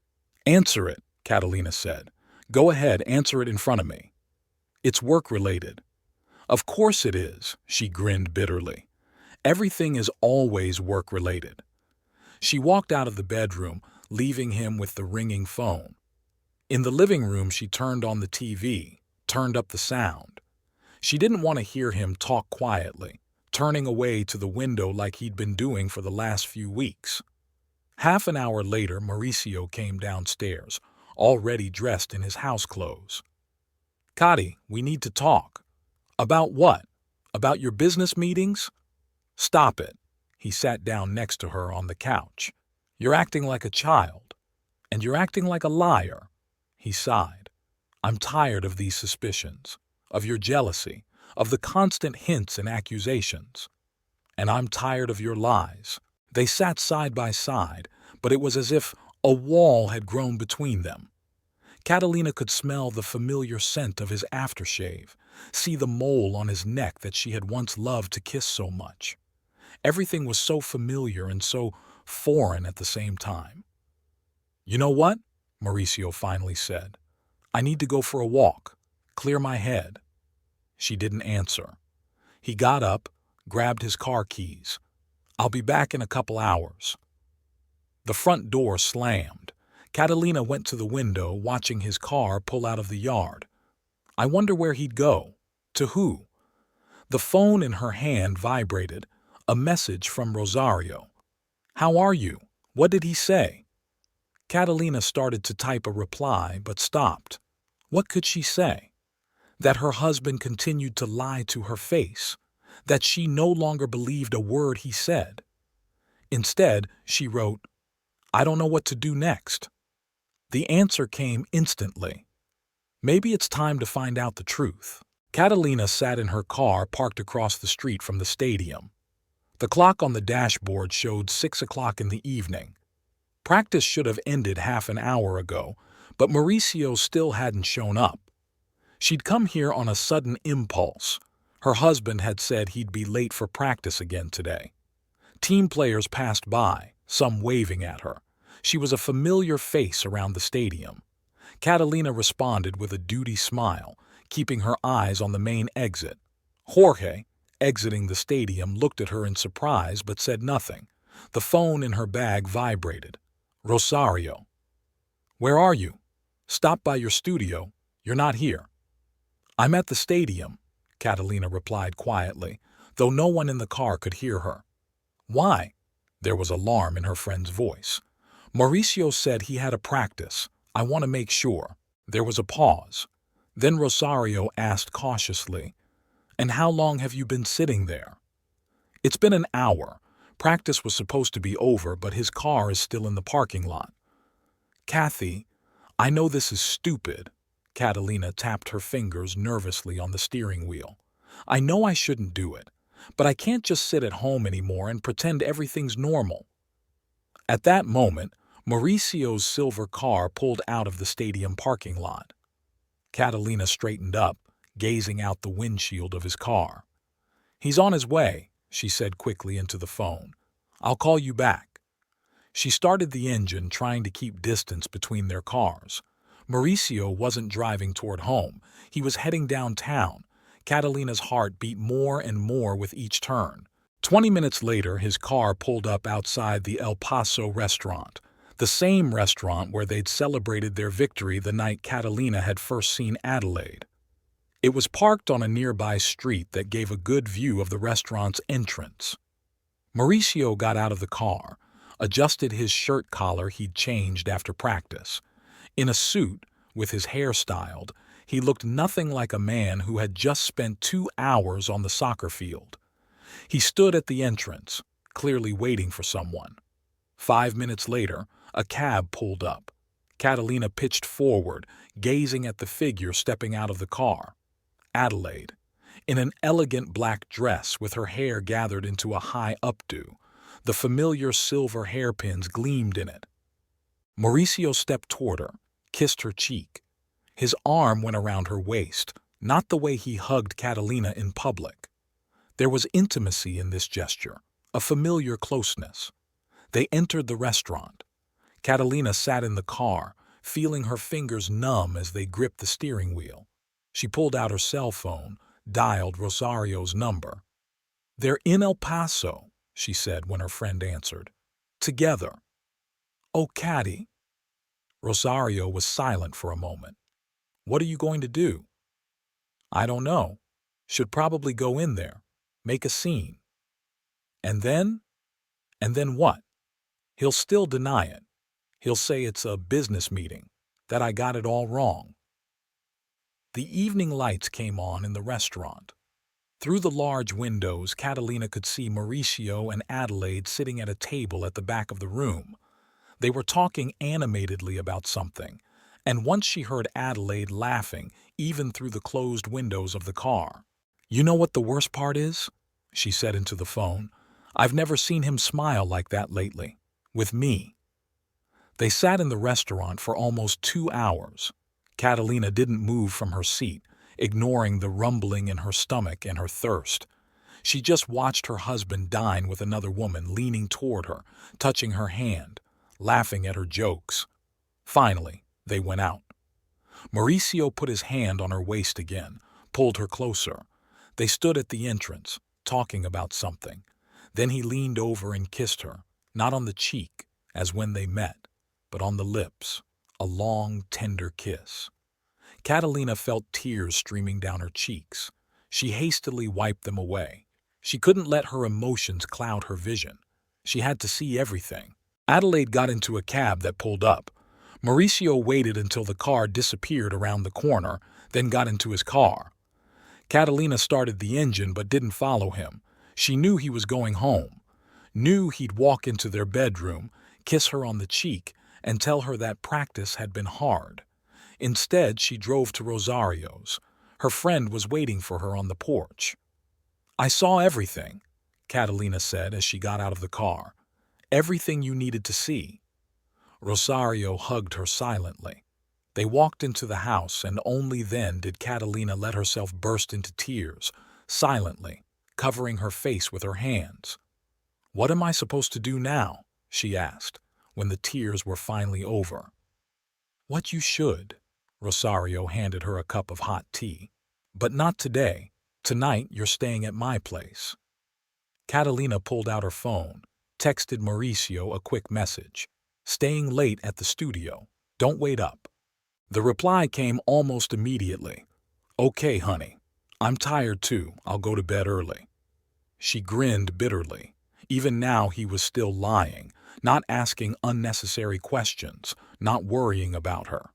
"Answer it," Catalina said. "Go ahead, answer it in front of me." "It's work-related." "Of course it is," she grinned bitterly. "Everything is always work-related." She walked out of the bedroom, leaving him with the ringing phone. In the living room, she turned on the TV, turned up the sound. She didn't want to hear him talk quietly, turning away to the window like he'd been doing for the last few weeks. Half an hour later, Mauricio came downstairs, already dressed in his house clothes. "Cati, we need to talk." "About what? About your business meetings?" "Stop it." He sat down next to her on the couch. "You're acting like a child. And you're acting like a liar." He sighed. "I'm tired of these suspicions, of your jealousy, of the constant hints and accusations. And I'm tired of your lies." They sat side by side, but it was as if a wall had grown between them. Catalina could smell the familiar scent of his aftershave, see the mole on his neck that she had once loved to kiss so much. Everything was so familiar and so foreign at the same time. "You know what?" Mauricio finally said. "I need to go for a walk, clear my head." She didn't answer. He got up, grabbed his car keys. "I'll be back in a couple hours." The front door slammed. Catalina went to the window, watching his car pull out of the yard. I wonder where he'd go. To who? The phone in her hand vibrated. A message from Rosario. "How are you? What did he say?" Catalina started to type a reply, but stopped. What could she say? That her husband continued to lie to her face, that she no longer believed a word he said. Instead, she wrote, "I don't know what to do next." The answer came instantly. Maybe it's time to find out the truth. Catalina sat in her car parked across the street from the stadium. The clock on the dashboard showed 6 o'clock in the evening. Practice should have ended half an hour ago, but Mauricio still hadn't shown up. She'd come here on a sudden impulse. Her husband had said he'd be late for practice again today. Team players passed by, some waving at her. She was a familiar face around the stadium. Catalina responded with a duty smile, keeping her eyes on the main exit. Jorge, exiting the stadium, looked at her in surprise but said nothing. The phone in her bag vibrated. Rosario. "Where are you?" "Stop by your studio. You're not here." "I'm at the stadium," Catalina replied quietly, though no one in the car could hear her. "Why?" There was alarm in her friend's voice. "Mauricio said he had a practice. I want to make sure." There was a pause. Then Rosario asked cautiously, "And how long have you been sitting there?" "It's been an hour. Practice was supposed to be over, but his car is still in the parking lot." "Kathy, I know this is stupid." Catalina tapped her fingers nervously on the steering wheel. "I know I shouldn't do it, but I can't just sit at home anymore and pretend everything's normal." At that moment, Mauricio's silver car pulled out of the stadium parking lot. Catalina straightened up, gazing out the windshield of his car. "He's on his way," she said quickly into the phone. "I'll call you back." She started the engine, trying to keep distance between their cars. Mauricio wasn't driving toward home. He was heading downtown. Catalina's heart beat more and more with each turn. 20 minutes later, his car pulled up outside the El Paso restaurant, the same restaurant where they'd celebrated their victory the night Catalina had first seen Adelaide. It was parked on a nearby street that gave a good view of the restaurant's entrance. Mauricio got out of the car, adjusted his shirt collar he'd changed after practice. In a suit, With his hair styled, he looked nothing like a man who had just spent 2 hours on the soccer field. He stood at the entrance, clearly waiting for someone. 5 minutes later, a cab pulled up. Catalina pitched forward, gazing at the figure stepping out of the car. Adelaide, in an elegant black dress with her hair gathered into a high updo. The familiar silver hairpins gleamed in it. Mauricio stepped toward her, kissed her cheek. His arm went around her waist, not the way he hugged Catalina in public. There was intimacy in this gesture, a familiar closeness. They entered the restaurant. Catalina sat in the car, feeling her fingers numb as they gripped the steering wheel. She pulled out her cell phone, dialed Rosario's number. "They're in El Paso," she said when her friend answered. "Together." "Oh, Catty." Rosario was silent for a moment. "What are you going to do?" "I don't know. Should probably go in there. Make a scene." "And then?" "And then what? He'll still deny it. He'll say it's a business meeting, that I got it all wrong." The evening lights came on in the restaurant. Through the large windows, Catalina could see Mauricio and Adelaide sitting at a table at the back of the room. They were talking animatedly about something, and once she heard Adelaide laughing, even through the closed windows of the car. "You know what the worst part is?" she said into the phone. "I've never seen him smile like that lately. With me." They sat in the restaurant for almost 2 hours. Catalina didn't move from her seat, ignoring the rumbling in her stomach and her thirst. She just watched her husband dine with another woman leaning toward her, touching her hand, laughing at her jokes. Finally, they went out. Mauricio put his hand on her waist again, pulled her closer. They stood at the entrance, talking about something. Then he leaned over and kissed her, not on the cheek, as when they met, but on the lips, a long, tender kiss. Catalina felt tears streaming down her cheeks. She hastily wiped them away. She couldn't let her emotions cloud her vision. She had to see everything. Adelaide got into a cab that pulled up. Mauricio waited until the car disappeared around the corner, then got into his car. Catalina started the engine but didn't follow him. She knew he was going home, knew he'd walk into their bedroom, kiss her on the cheek, and tell her that practice had been hard. Instead, she drove to Rosario's. Her friend was waiting for her on the porch. "I saw everything," Catalina said as she got out of the car. "Everything you needed to see." Rosario hugged her silently. They walked into the house, and only then did Catalina let herself burst into tears, silently, covering her face with her hands. "What am I supposed to do now?" she asked, when the tears were finally over. "What you should." Rosario handed her a cup of hot tea. "But not today. Tonight you're staying at my place." Catalina pulled out her phone, texted Mauricio a quick message. "Staying late at the studio. Don't wait up." The reply came almost immediately. "Okay, honey. I'm tired too. I'll go to bed early." She grinned bitterly. Even now he was still lying, not asking unnecessary questions, not worrying about her.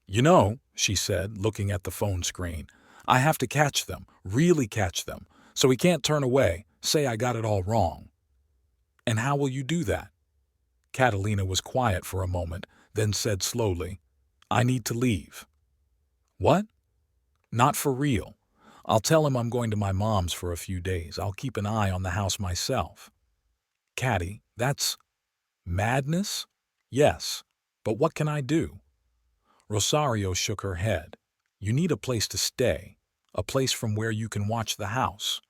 "You know," she said, looking at the phone screen, "I have to catch them, really catch them, so he can't turn away, say I got it all wrong." "And how will you do that?" Catalina was quiet for a moment, then said slowly, "I need to leave." "What?" "Not for real. I'll tell him I'm going to my mom's for a few days. I'll keep an eye on the house myself." "Catty, that's madness?" "Yes, but what can I do?" Rosario shook her head. "You need a place to stay, a place from where you can watch the house."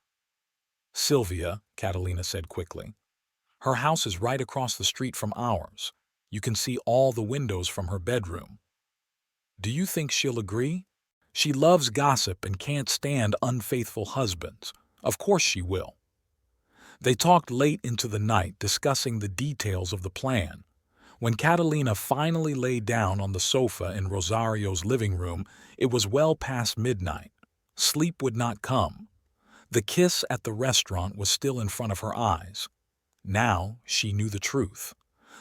"Sylvia," Catalina said quickly, "her house is right across the street from ours. You can see all the windows from her bedroom." "Do you think she'll agree? She loves gossip and can't stand unfaithful husbands. Of course she will." They talked late into the night, discussing the details of the plan. When Catalina finally lay down on the sofa in Rosario's living room, it was well past midnight. Sleep would not come. The kiss at the restaurant was still in front of her eyes. Now she knew the truth.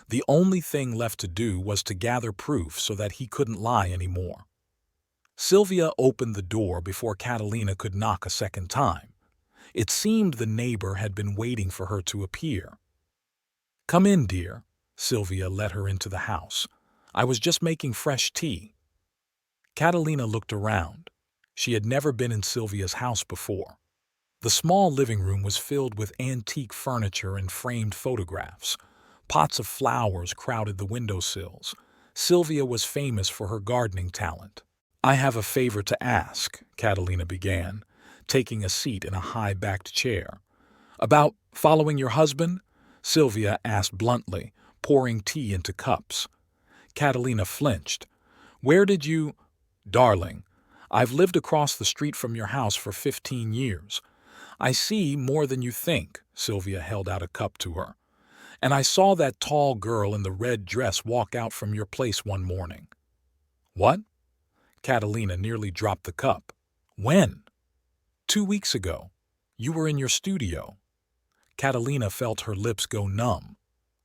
The only thing left to do was to gather proof so that he couldn't lie anymore. Sylvia opened the door before Catalina could knock a second time. It seemed the neighbor had been waiting for her to appear. "Come in, dear." Sylvia let her into the house. "I was just making fresh tea." Catalina looked around. She had never been in Sylvia's house before. The small living room was filled with antique furniture and framed photographs. Pots of flowers crowded the windowsills. Sylvia was famous for her gardening talent. "I have a favor to ask," Catalina began, taking a seat in a high-backed chair. "About following your husband?" Sylvia asked bluntly, pouring tea into cups. Catalina flinched. "Where did you—" "Darling, I've lived across the street from your house for 15 years. I see more than you think." Sylvia held out a cup to her. "And I saw that tall girl in the red dress walk out from your place one morning." "What?" Catalina nearly dropped the cup. "When?" "2 weeks ago. You were in your studio." Catalina felt her lips go numb.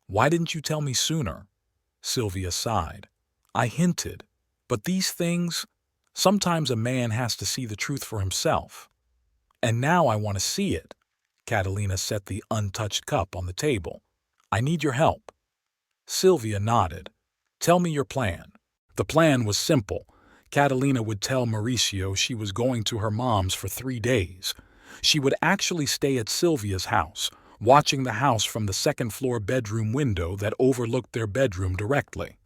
"Why didn't you tell me sooner?" Sylvia sighed. "I hinted. But these things, sometimes a man has to see the truth for himself. And now I want to see it." Catalina set the untouched cup on the table. "I need your help." Sylvia nodded. "Tell me your plan." The plan was simple. Catalina would tell Mauricio she was going to her mom's for 3 days. She would actually stay at Sylvia's house, watching the house from the second-floor bedroom window that overlooked their bedroom directly.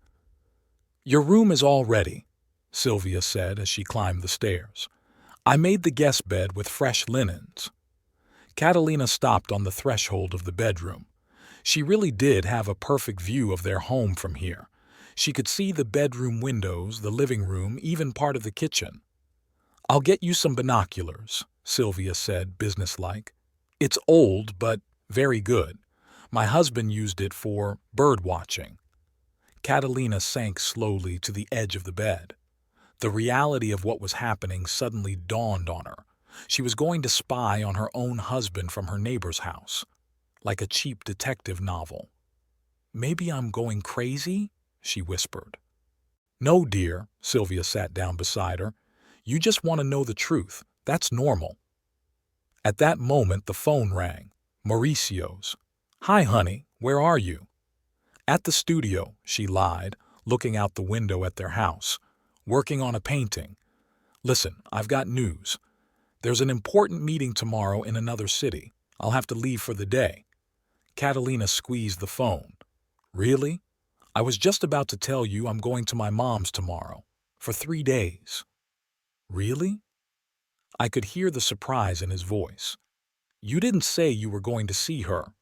"Your room is all ready," Sylvia said as she climbed the stairs. "I made the guest bed with fresh linens." Catalina stopped on the threshold of the bedroom. She really did have a perfect view of their home from here. She could see the bedroom windows, the living room, even part of the kitchen. "I'll get you some binoculars," Sylvia said, businesslike. "It's old, but very good. My husband used it for bird watching." Catalina sank slowly to the edge of the bed. The reality of what was happening suddenly dawned on her. She was going to spy on her own husband from her neighbor's house, like a cheap detective novel. "Maybe I'm going crazy?" she whispered. "No, dear," Sylvia sat down beside her. "You just want to know the truth. That's normal." At that moment, the phone rang. Mauricio's. "Hi, honey. Where are you?" "At the studio," she lied, looking out the window at their house. "Working on a painting. Listen, I've got news. There's an important meeting tomorrow in another city. I'll have to leave for the day." Catalina squeezed the phone. "Really? I was just about to tell you I'm going to my mom's tomorrow. For 3 days." "Really?" I could hear the surprise in his voice. "You didn't say you were going to see her."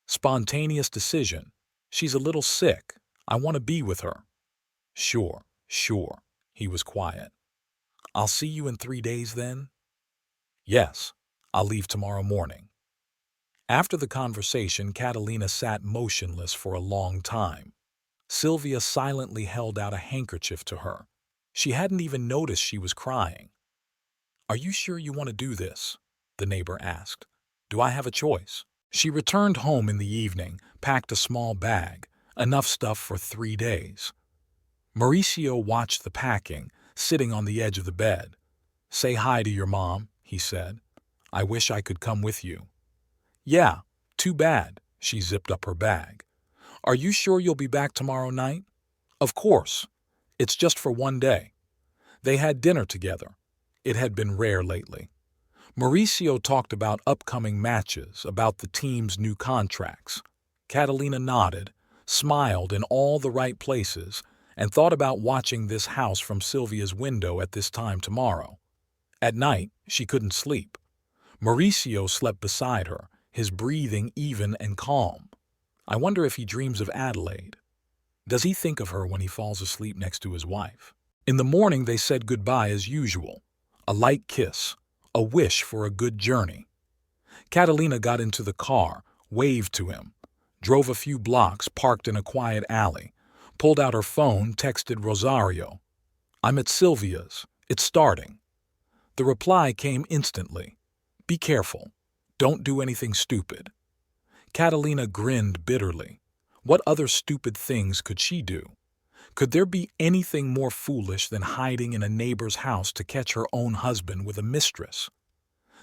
"Spontaneous decision. She's a little sick. I want to be with her." Sure. He was quiet. "I'll see you in 3 days then?" "Yes. I'll leave tomorrow morning." After the conversation, Catalina sat motionless for a long time. Sylvia silently held out a handkerchief to her. She hadn't even noticed she was crying. "Are you sure you want to do this?" the neighbor asked. "Do I have a choice?" She returned home in the evening, packed a small bag, enough stuff for 3 days. Mauricio watched the packing, sitting on the edge of the bed. "Say hi to your mom," he said. "I wish I could come with you." "Yeah, too bad." She zipped up her bag. "Are you sure you'll be back tomorrow night?" "Of course. It's just for 1 day." They had dinner together. It had been rare lately. Mauricio talked about upcoming matches, about the team's new contracts. Catalina nodded, smiled in all the right places, and thought about watching this house from Sylvia's window at this time tomorrow. At night, she couldn't sleep. Mauricio slept beside her, his breathing even and calm. I wonder if he dreams of Adelaide. Does he think of her when he falls asleep next to his wife? In the morning, they said goodbye as usual. A light kiss, a wish for a good journey. Catalina got into the car, waved to him, drove a few blocks, parked in a quiet alley, pulled out her phone, texted Rosario. "I'm at Sylvia's. It's starting." The reply came instantly. "Be careful. Don't do anything stupid." Catalina grinned bitterly. What other stupid things could she do? Could there be anything more foolish than hiding in a neighbor's house to catch her own husband with a mistress?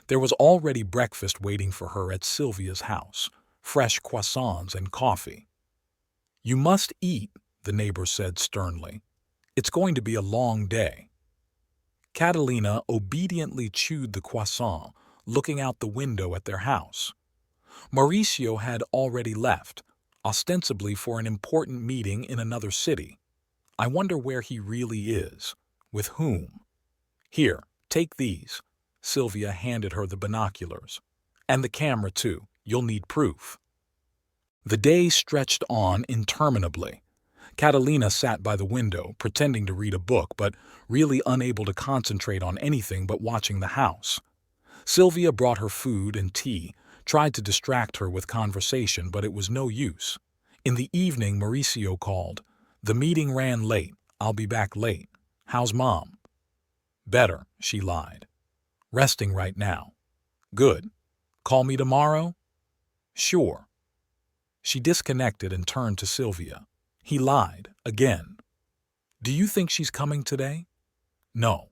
There was already breakfast waiting for her at Sylvia's house, fresh croissants and coffee. "You must eat," the neighbor said sternly. "It's going to be a long day." Catalina obediently chewed the croissant, looking out the window at their house. Mauricio had already left, ostensibly for an important meeting in another city. I wonder where he really is. With whom? "Here, take these." Sylvia handed her the binoculars. "And the camera, too. You'll need proof." The day stretched on interminably. Catalina sat by the window, pretending to read a book, but really unable to concentrate on anything but watching the house. Sylvia brought her food and tea, tried to distract her with conversation, but it was no use. In the evening, Mauricio called. "The meeting ran late. I'll be back late. How's Mom?" "Better," she lied. "Resting right now." "Good. Call me tomorrow?" "Sure." She disconnected and turned to Sylvia. He lied, again. "Do you think she's coming today?" "No.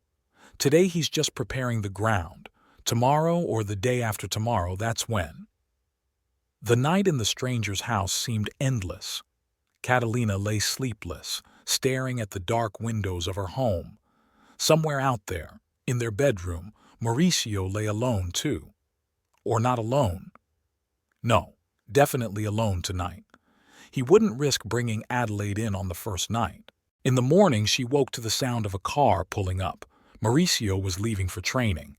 Today he's just preparing the ground. Tomorrow or the day after tomorrow, that's when." The night in the stranger's house seemed endless. Catalina lay sleepless, staring at the dark windows of her home. Somewhere out there, in their bedroom, Mauricio lay alone too. Or not alone. No, definitely alone tonight. He wouldn't risk bringing Adelaide in on the first night. In the morning, she woke to the sound of a car pulling up. Mauricio was leaving for training.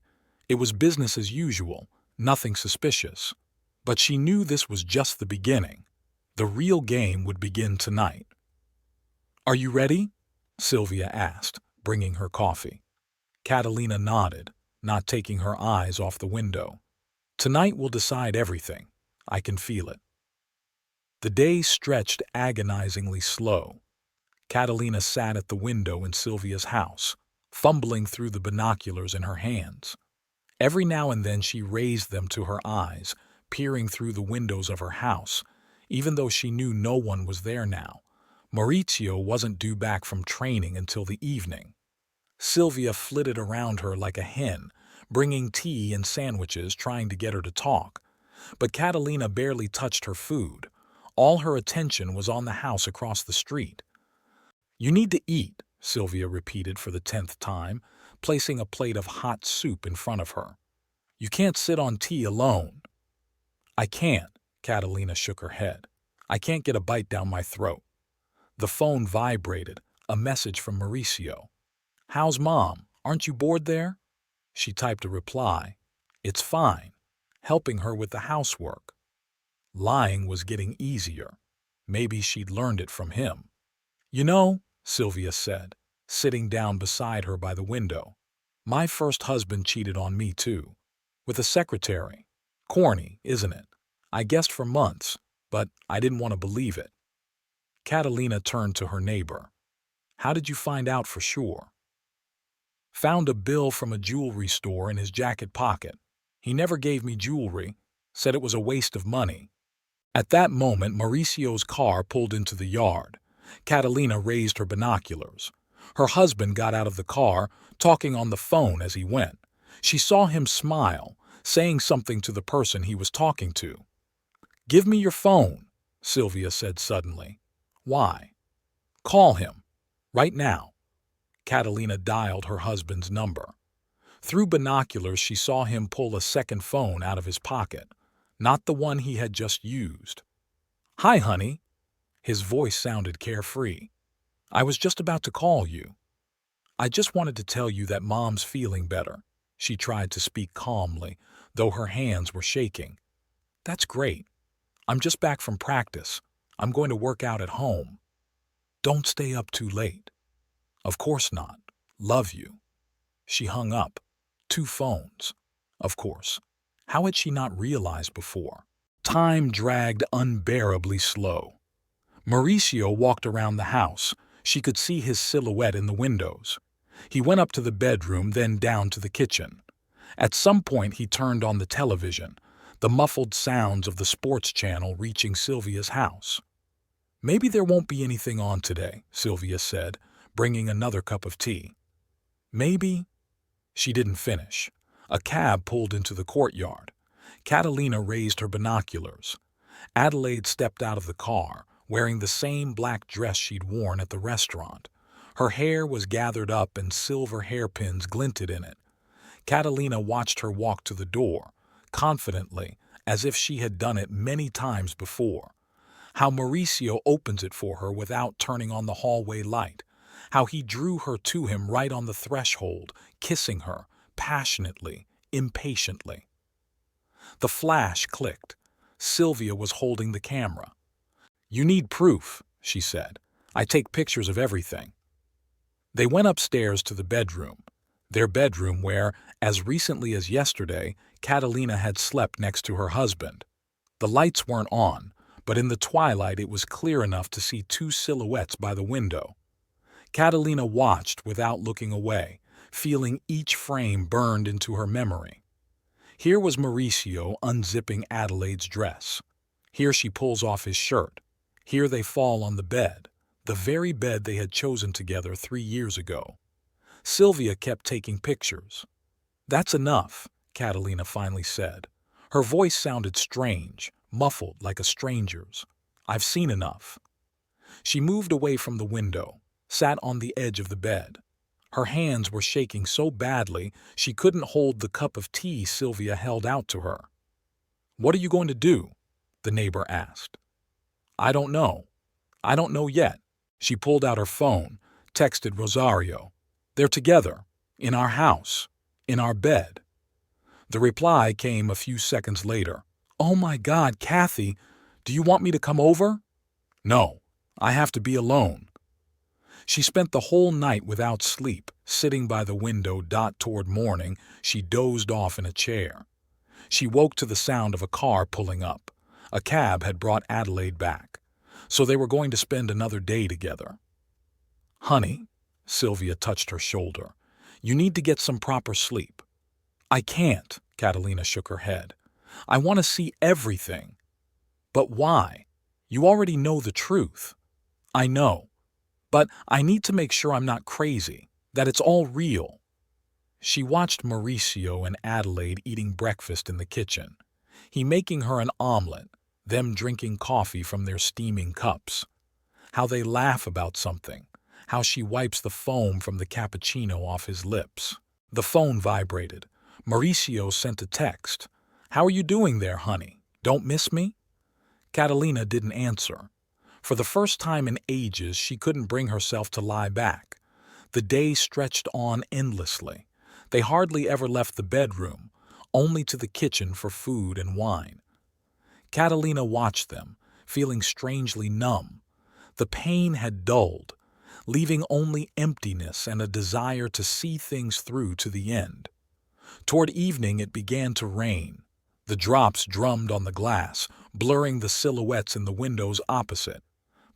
It was business as usual, nothing suspicious. But she knew this was just the beginning. The real game would begin tonight. "Are you ready?" Sylvia asked, bringing her coffee. Catalina nodded, not taking her eyes off the window. "Tonight will decide everything. I can feel it." The day stretched agonizingly slow. Catalina sat at the window in Sylvia's house, fumbling through the binoculars in her hands. Every now and then she raised them to her eyes, peering through the windows of her house, even though she knew no one was there now. Mauricio wasn't due back from training until the evening. Sylvia flitted around her like a hen, bringing tea and sandwiches, trying to get her to talk. But Catalina barely touched her food. All her attention was on the house across the street. "You need to eat," Sylvia repeated for the 10th time, placing a plate of hot soup in front of her. "You can't sit on tea alone." "I can't," Catalina shook her head. "I can't get a bite down my throat." The phone vibrated, a message from Mauricio. "How's Mom? Aren't you bored there?" She typed a reply. "It's fine," helping her with the housework. Lying was getting easier. Maybe she'd learned it from him. "You know," Sylvia said, sitting down beside her by the window, "my first husband cheated on me too. With a secretary. Corny, isn't it? I guessed for months, but I didn't want to believe it." Catalina turned to her neighbor. "How did you find out for sure?" "Found a bill from a jewelry store in his jacket pocket. He never gave me jewelry, said it was a waste of money." At that moment, Mauricio's car pulled into the yard. Catalina raised her binoculars. Her husband got out of the car, talking on the phone as he went. She saw him smile, saying something to the person he was talking to. "Give me your phone," Sylvia said suddenly. "Why?" "Call him. Right now." Catalina dialed her husband's number. Through binoculars, she saw him pull a second phone out of his pocket, not the one he had just used. "Hi, honey." His voice sounded carefree. "I was just about to call you. I just wanted to tell you that Mom's feeling better." She tried to speak calmly, though her hands were shaking. "That's great. I'm just back from practice. I'm going to work out at home." "Don't stay up too late." "Of course not. Love you." She hung up. 2 phones. Of course. How had she not realized before? Time dragged unbearably slow. Mauricio walked around the house. She could see his silhouette in the windows. He went up to the bedroom, then down to the kitchen. At some point, he turned on the television, the muffled sounds of the sports channel reaching Sylvia's house. Maybe there won't be anything on today, Sylvia said, bringing another cup of tea. Maybe. She didn't finish. A cab pulled into the courtyard. Catalina raised her binoculars. Adelaide stepped out of the car, wearing the same black dress she'd worn at the restaurant. Her hair was gathered up and silver hairpins glinted in it. Catalina watched her walk to the door, confidently, as if she had done it many times before. How Mauricio opens it for her without turning on the hallway light. How he drew her to him right on the threshold, kissing her, passionately, impatiently. The flash clicked. Sylvia was holding the camera. "You need proof," she said. "I take pictures of everything." They went upstairs to the bedroom, their bedroom where, as recently as yesterday, Catalina had slept next to her husband. The lights weren't on, but in the twilight it was clear enough to see two silhouettes by the window. Catalina watched without looking away, feeling each frame burned into her memory. Here was Mauricio unzipping Adelaide's dress. Here she pulls off his shirt. Here they fall on the bed, the very bed they had chosen together 3 years ago. Sylvia kept taking pictures. "That's enough," Catalina finally said. Her voice sounded strange, muffled like a stranger's. "I've seen enough." She moved away from the window, sat on the edge of the bed. Her hands were shaking so badly she couldn't hold the cup of tea Sylvia held out to her. "What are you going to do?" the neighbor asked. "I don't know. I don't know yet." She pulled out her phone, texted Rosario. "They're together, in our house, in our bed." The reply came a few seconds later. "Oh my God, Kathy, do you want me to come over?" "No, I have to be alone." She spent the whole night without sleep, sitting by the window. Toward morning, she dozed off in a chair. She woke to the sound of a car pulling up. A cab had brought Adelaide back, so they were going to spend another day together. "Honey," Sylvia touched her shoulder, "you need to get some proper sleep." "I can't," Catalina shook her head. "I want to see everything." "But why? You already know the truth." "I know. But I need to make sure I'm not crazy, that it's all real." She watched Mauricio and Adelaide eating breakfast in the kitchen. He making her an omelet, them drinking coffee from their steaming cups. How they laugh about something, how she wipes the foam from the cappuccino off his lips. The phone vibrated. Mauricio sent a text. "How are you doing there, honey? Don't miss me?" Catalina didn't answer. For the first time in ages, she couldn't bring herself to lie back. The day stretched on endlessly. They hardly ever left the bedroom, only to the kitchen for food and wine. Catalina watched them, feeling strangely numb. The pain had dulled, leaving only emptiness and a desire to see things through to the end. Toward evening it began to rain. The drops drummed on the glass, blurring the silhouettes in the windows opposite.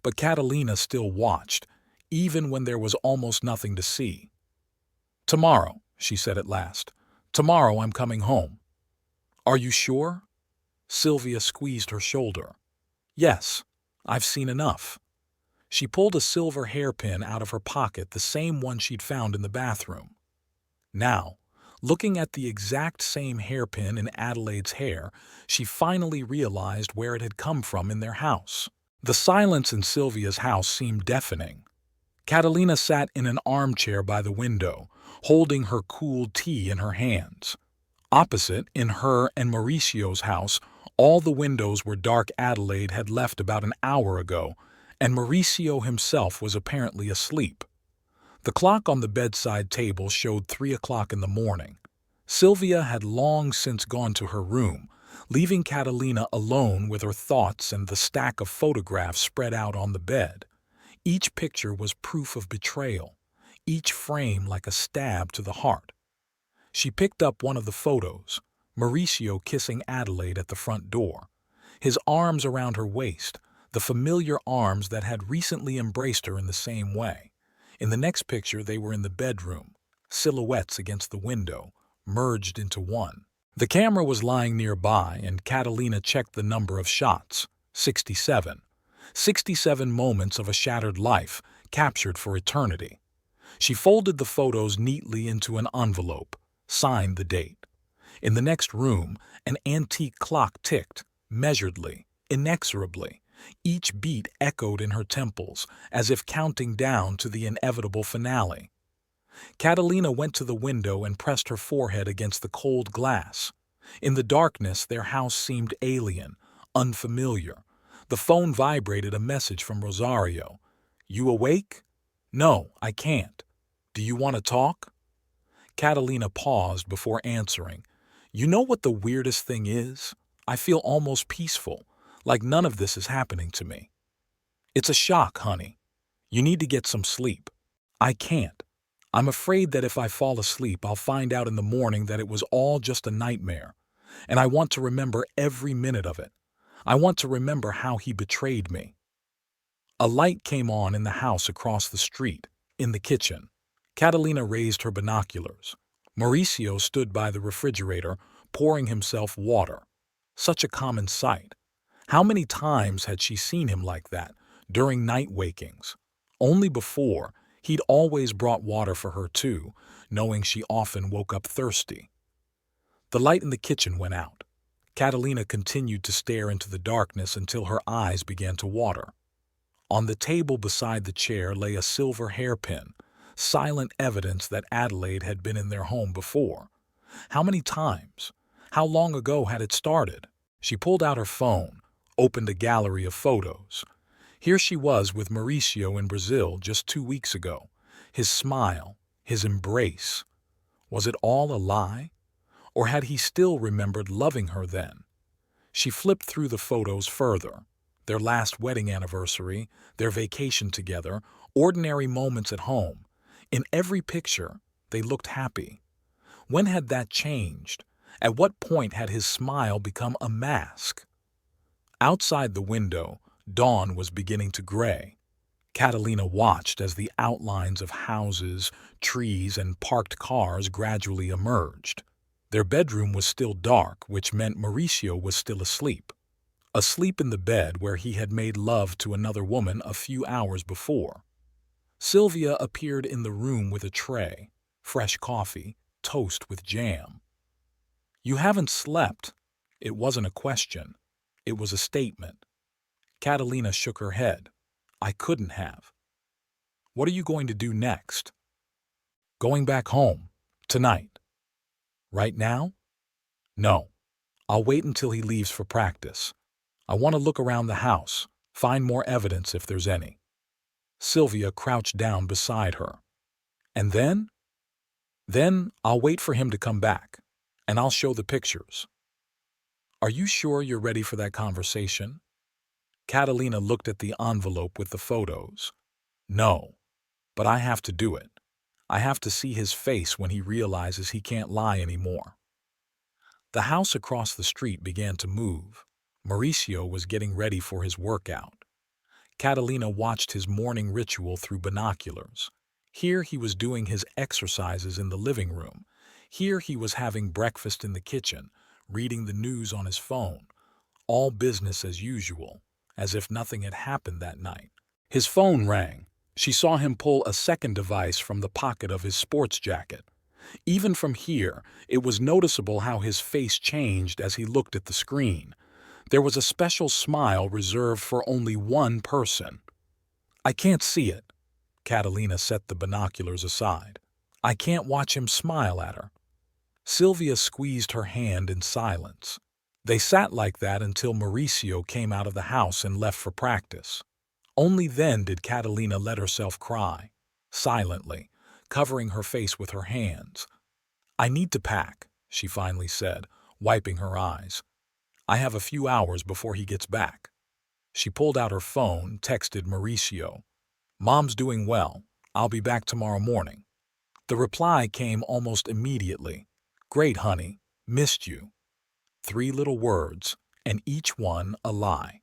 But Catalina still watched, even when there was almost nothing to see. "Tomorrow," she said at last. "Tomorrow I'm coming home." "Are you sure?" Sylvia squeezed her shoulder. "Yes, I've seen enough." She pulled a silver hairpin out of her pocket, the same one she'd found in the bathroom. Now, looking at the exact same hairpin in Adelaide's hair, she finally realized where it had come from in their house. The silence in Sylvia's house seemed deafening. Catalina sat in an armchair by the window, holding her cool tea in her hands. Opposite, in her and Mauricio's house, all the windows were dark. Adelaide had left about an hour ago, and Mauricio himself was apparently asleep. The clock on the bedside table showed 3 o'clock in the morning. Sylvia had long since gone to her room, leaving Catalina alone with her thoughts and the stack of photographs spread out on the bed. Each picture was proof of betrayal, each frame like a stab to the heart. She picked up one of the photos, Mauricio kissing Adelaide at the front door, his arms around her waist, the familiar arms that had recently embraced her in the same way. In the next picture they were in the bedroom, silhouettes against the window, merged into one. The camera was lying nearby, and Catalina checked the number of shots, 67. 67 moments of a shattered life, captured for eternity. She folded the photos neatly into an envelope, signed the date. In the next room, an antique clock ticked, measuredly, inexorably. Each beat echoed in her temples, as if counting down to the inevitable finale. Catalina went to the window and pressed her forehead against the cold glass. In the darkness, their house seemed alien, unfamiliar. The phone vibrated, a message from Rosario. "You awake?" "No, I can't." "Do you want to talk?" Catalina paused before answering. "You know what the weirdest thing is? I feel almost peaceful, like none of this is happening to me." "It's a shock, honey. You need to get some sleep." "I can't. I'm afraid that if I fall asleep, I'll find out in the morning that it was all just a nightmare. And I want to remember every minute of it. I want to remember how he betrayed me." A light came on in the house across the street, in the kitchen. Catalina raised her binoculars. Mauricio stood by the refrigerator, pouring himself water. Such a common sight. How many times had she seen him like that, during night wakings? Only before, he'd always brought water for her too, knowing she often woke up thirsty. The light in the kitchen went out. Catalina continued to stare into the darkness until her eyes began to water. On the table beside the chair lay a silver hairpin, silent evidence that Adelaide had been in their home before. How many times? How long ago had it started? She pulled out her phone, opened a gallery of photos. Here she was with Mauricio in Brazil just 2 weeks ago. His smile, his embrace. Was it all a lie? Or had he still remembered loving her then? She flipped through the photos further. Their last wedding anniversary, their vacation together, ordinary moments at home. In every picture, they looked happy. When had that changed? At what point had his smile become a mask? Outside the window, dawn was beginning to gray. Catalina watched as the outlines of houses, trees, and parked cars gradually emerged. Their bedroom was still dark, which meant Mauricio was still asleep. Asleep in the bed where he had made love to another woman a few hours before. Sylvia appeared in the room with a tray, fresh coffee, toast with jam. "You haven't slept." It wasn't a question. It was a statement. Catalina shook her head. "I couldn't have." "What are you going to do next?" "Going back home. Tonight." "Right now?" "No. I'll wait until he leaves for practice. I want to look around the house, find more evidence if there's any." Sylvia crouched down beside her. "And then?" "Then I'll wait for him to come back, and I'll show the pictures." "Are you sure you're ready for that conversation?" Catalina looked at the envelope with the photos. "No, but I have to do it. I have to see his face when he realizes he can't lie anymore." The house across the street began to move. Mauricio was getting ready for his workout. Catalina watched his morning ritual through binoculars. Here he was doing his exercises in the living room. Here he was having breakfast in the kitchen, reading the news on his phone. All business as usual, as if nothing had happened that night. His phone rang. She saw him pull a second device from the pocket of his sports jacket. Even from here, it was noticeable how his face changed as he looked at the screen. There was a special smile reserved for only one person. "I can't see it." Catalina set the binoculars aside. "I can't watch him smile at her." Sylvia squeezed her hand in silence. They sat like that until Mauricio came out of the house and left for practice. Only then did Catalina let herself cry, silently, covering her face with her hands. "I need to pack," she finally said, wiping her eyes. "I have a few hours before he gets back." She pulled out her phone, texted Mauricio. "Mom's doing well. I'll be back tomorrow morning." The reply came almost immediately. "Great, honey. Missed you." 3 little words, and each one a lie.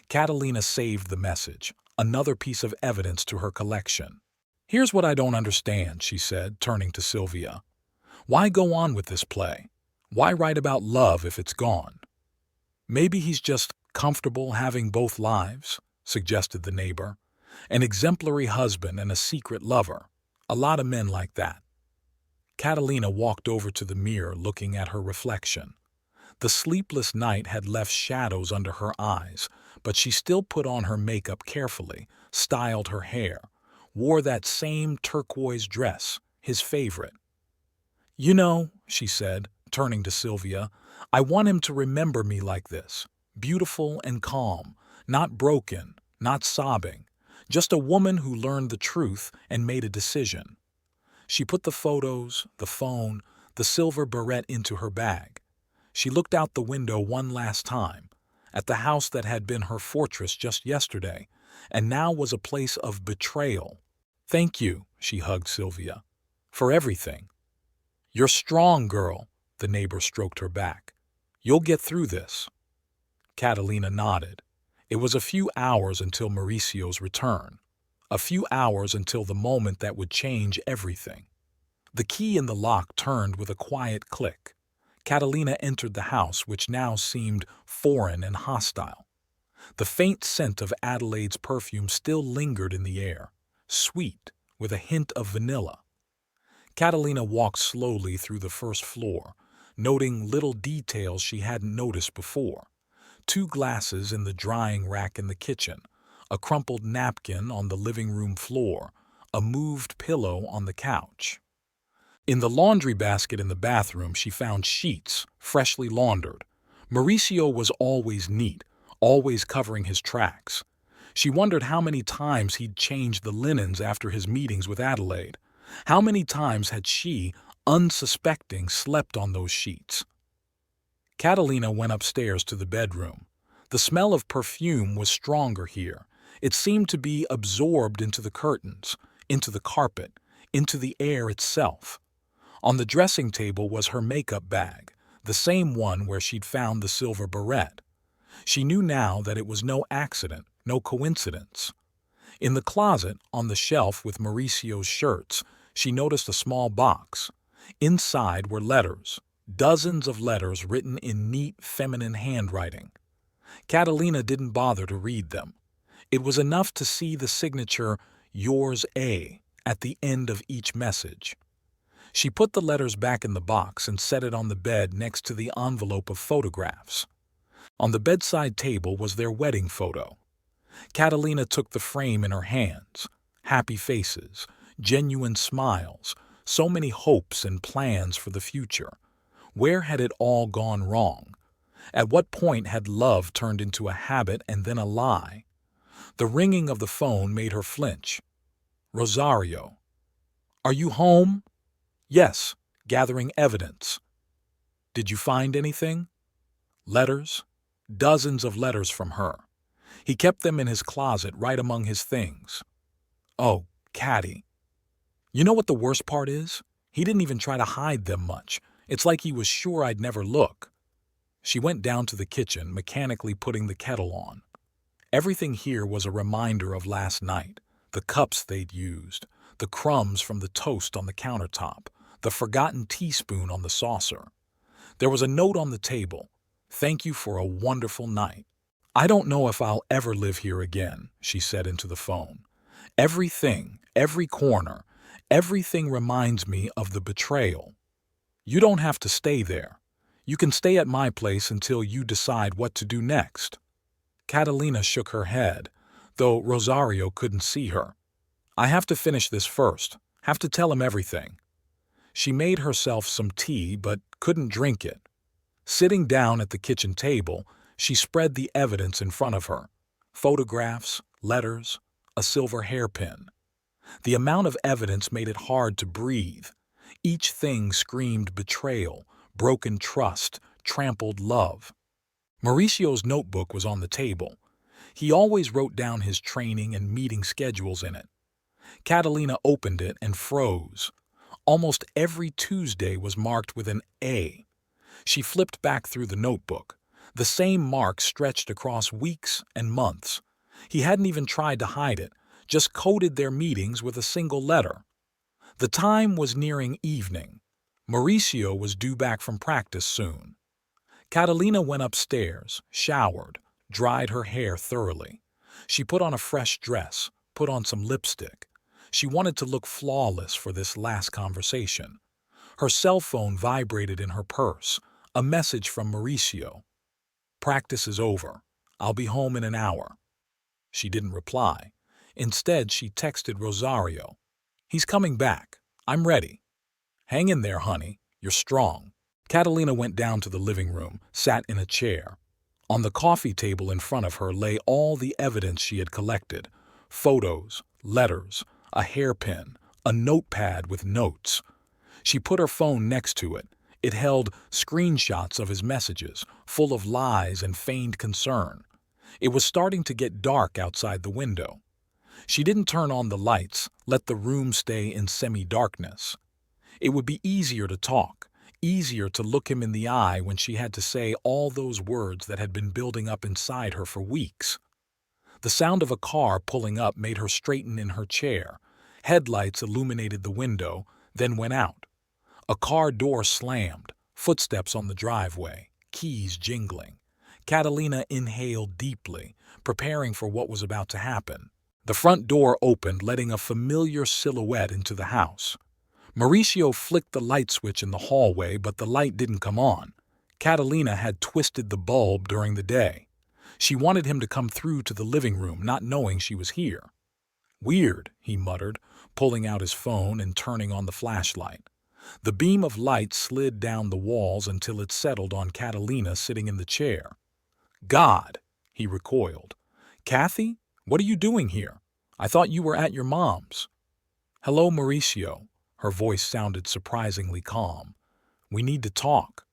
Catalina saved the message, another piece of evidence to her collection. "Here's what I don't understand," she said, turning to Sylvia. "Why go on with this play? Why write about love if it's gone? Maybe he's just comfortable having both lives, suggested the neighbor. An exemplary husband and a secret lover. A lot of men like that. Catalina walked over to the mirror, looking at her reflection. The sleepless night had left shadows under her eyes, but she still put on her makeup carefully, styled her hair, wore that same turquoise dress, his favorite. "You know," she said, turning to Sylvia, "I want him to remember me like this, beautiful and calm, not broken, not sobbing, just a woman who learned the truth and made a decision." She put the photos, the phone, the silver barrette into her bag. She looked out the window one last time, at the house that had been her fortress just yesterday, and now was a place of betrayal. "Thank you," she hugged Sylvia, "for everything." "You're strong, girl," the neighbor stroked her back. "You'll get through this." Catalina nodded. It was a few hours until Mauricio's return. A few hours until the moment that would change everything. The key in the lock turned with a quiet click. Catalina entered the house, which now seemed foreign and hostile. The faint scent of Adelaide's perfume still lingered in the air, sweet, with a hint of vanilla. Catalina walked slowly through the first floor, noting little details she hadn't noticed before. 2 glasses in the drying rack in the kitchen, a crumpled napkin on the living room floor, a moved pillow on the couch. In the laundry basket in the bathroom, she found sheets, freshly laundered. Mauricio was always neat, always covering his tracks. She wondered how many times he'd changed the linens after his meetings with Adelaide. How many times had she, unsuspecting, slept on those sheets? Catalina went upstairs to the bedroom. The smell of perfume was stronger here. It seemed to be absorbed into the curtains, into the carpet, into the air itself. On the dressing table was her makeup bag, the same one where she'd found the silver barrette. She knew now that it was no accident, no coincidence. In the closet, on the shelf with Mauricio's shirts, she noticed a small box. Inside were letters, dozens of letters written in neat, feminine handwriting. Catalina didn't bother to read them. It was enough to see the signature, "Yours A," at the end of each message. She put the letters back in the box and set it on the bed next to the envelope of photographs. On the bedside table was their wedding photo. Catalina took the frame in her hands. Happy faces, genuine smiles, so many hopes and plans for the future. Where had it all gone wrong? At what point had love turned into a habit and then a lie? The ringing of the phone made her flinch. "Rosario." "Are you home?" "Yes, gathering evidence." "Did you find anything?" "Letters. Dozens of letters from her. He kept them in his closet right among his things." "Oh, Catty." "You know what the worst part is? He didn't even try to hide them much. It's like he was sure I'd never look." She went down to the kitchen, mechanically putting the kettle on. Everything here was a reminder of last night. The cups they'd used, the crumbs from the toast on the countertop, the forgotten teaspoon on the saucer. There was a note on the table. "Thank you for a wonderful night." "I don't know if I'll ever live here again," she said into the phone. "Everything, every corner, everything reminds me of the betrayal. You don't have to stay there. You can stay at my place until you decide what to do next." Catalina shook her head, though Rosario couldn't see her. "I have to finish this first, have to tell him everything." She made herself some tea but couldn't drink it. Sitting down at the kitchen table, she spread the evidence in front of her. Photographs, letters, a silver hairpin. The amount of evidence made it hard to breathe. Each thing screamed betrayal, broken trust, trampled love. Mauricio's notebook was on the table. He always wrote down his training and meeting schedules in it. Catalina opened it and froze. Almost every Tuesday was marked with an A. She flipped back through the notebook. The same mark stretched across weeks and months. He hadn't even tried to hide it, just coded their meetings with a single letter. The time was nearing evening. Mauricio was due back from practice soon. Catalina went upstairs, showered, dried her hair thoroughly. She put on a fresh dress, put on some lipstick. She wanted to look flawless for this last conversation. Her cell phone vibrated in her purse, a message from Mauricio. "Practice is over. I'll be home in an hour." She didn't reply. Instead, she texted Rosario. "He's coming back. I'm ready." "Hang in there, honey. You're strong." Catalina went down to the living room, sat in a chair. On the coffee table in front of her lay all the evidence she had collected: photos, letters, a hairpin, a notepad with notes. She put her phone next to it. It held screenshots of his messages, full of lies and feigned concern. It was starting to get dark outside the window. She didn't turn on the lights, let the room stay in semi-darkness. It would be easier to talk, easier to look him in the eye when she had to say all those words that had been building up inside her for weeks. The sound of a car pulling up made her straighten in her chair. Headlights illuminated the window, then went out. A car door slammed, footsteps on the driveway, keys jingling. Catalina inhaled deeply, preparing for what was about to happen. The front door opened, letting a familiar silhouette into the house. Mauricio flicked the light switch in the hallway, but the light didn't come on. Catalina had twisted the bulb during the day. She wanted him to come through to the living room, not knowing she was here. "Weird," he muttered, pulling out his phone and turning on the flashlight. The beam of light slid down the walls until it settled on Catalina sitting in the chair. "God!" he recoiled. "Kathy, what are you doing here? I thought you were at your mom's." "Hello, Mauricio." Her voice sounded surprisingly calm. "We need to talk."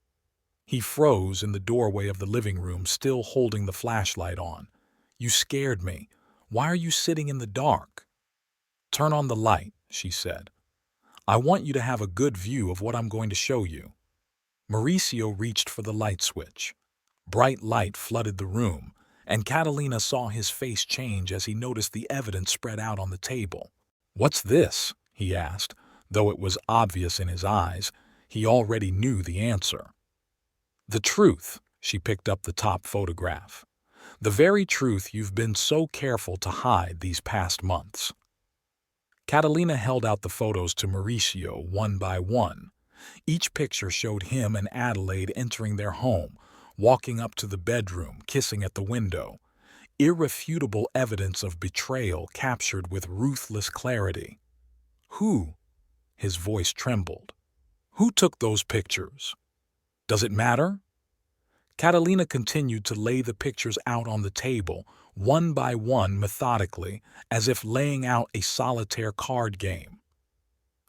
He froze in the doorway of the living room, still holding the flashlight on. "You scared me. Why are you sitting in the dark?" "Turn on the light," she said. "I want you to have a good view of what I'm going to show you." Mauricio reached for the light switch. Bright light flooded the room, and Catalina saw his face change as he noticed the evidence spread out on the table. "What's this?" he asked, though it was obvious in his eyes. He already knew the answer. "The truth." She picked up the top photograph. "The very truth you've been so careful to hide these past months." Catalina held out the photos to Mauricio one by one. Each picture showed him and Adelaide entering their home, walking up to the bedroom, kissing at the window. Irrefutable evidence of betrayal captured with ruthless clarity. "Who?" His voice trembled. "Who took those pictures? Does it matter?" Catalina continued to lay the pictures out on the table, one by one methodically, as if laying out a solitaire card game.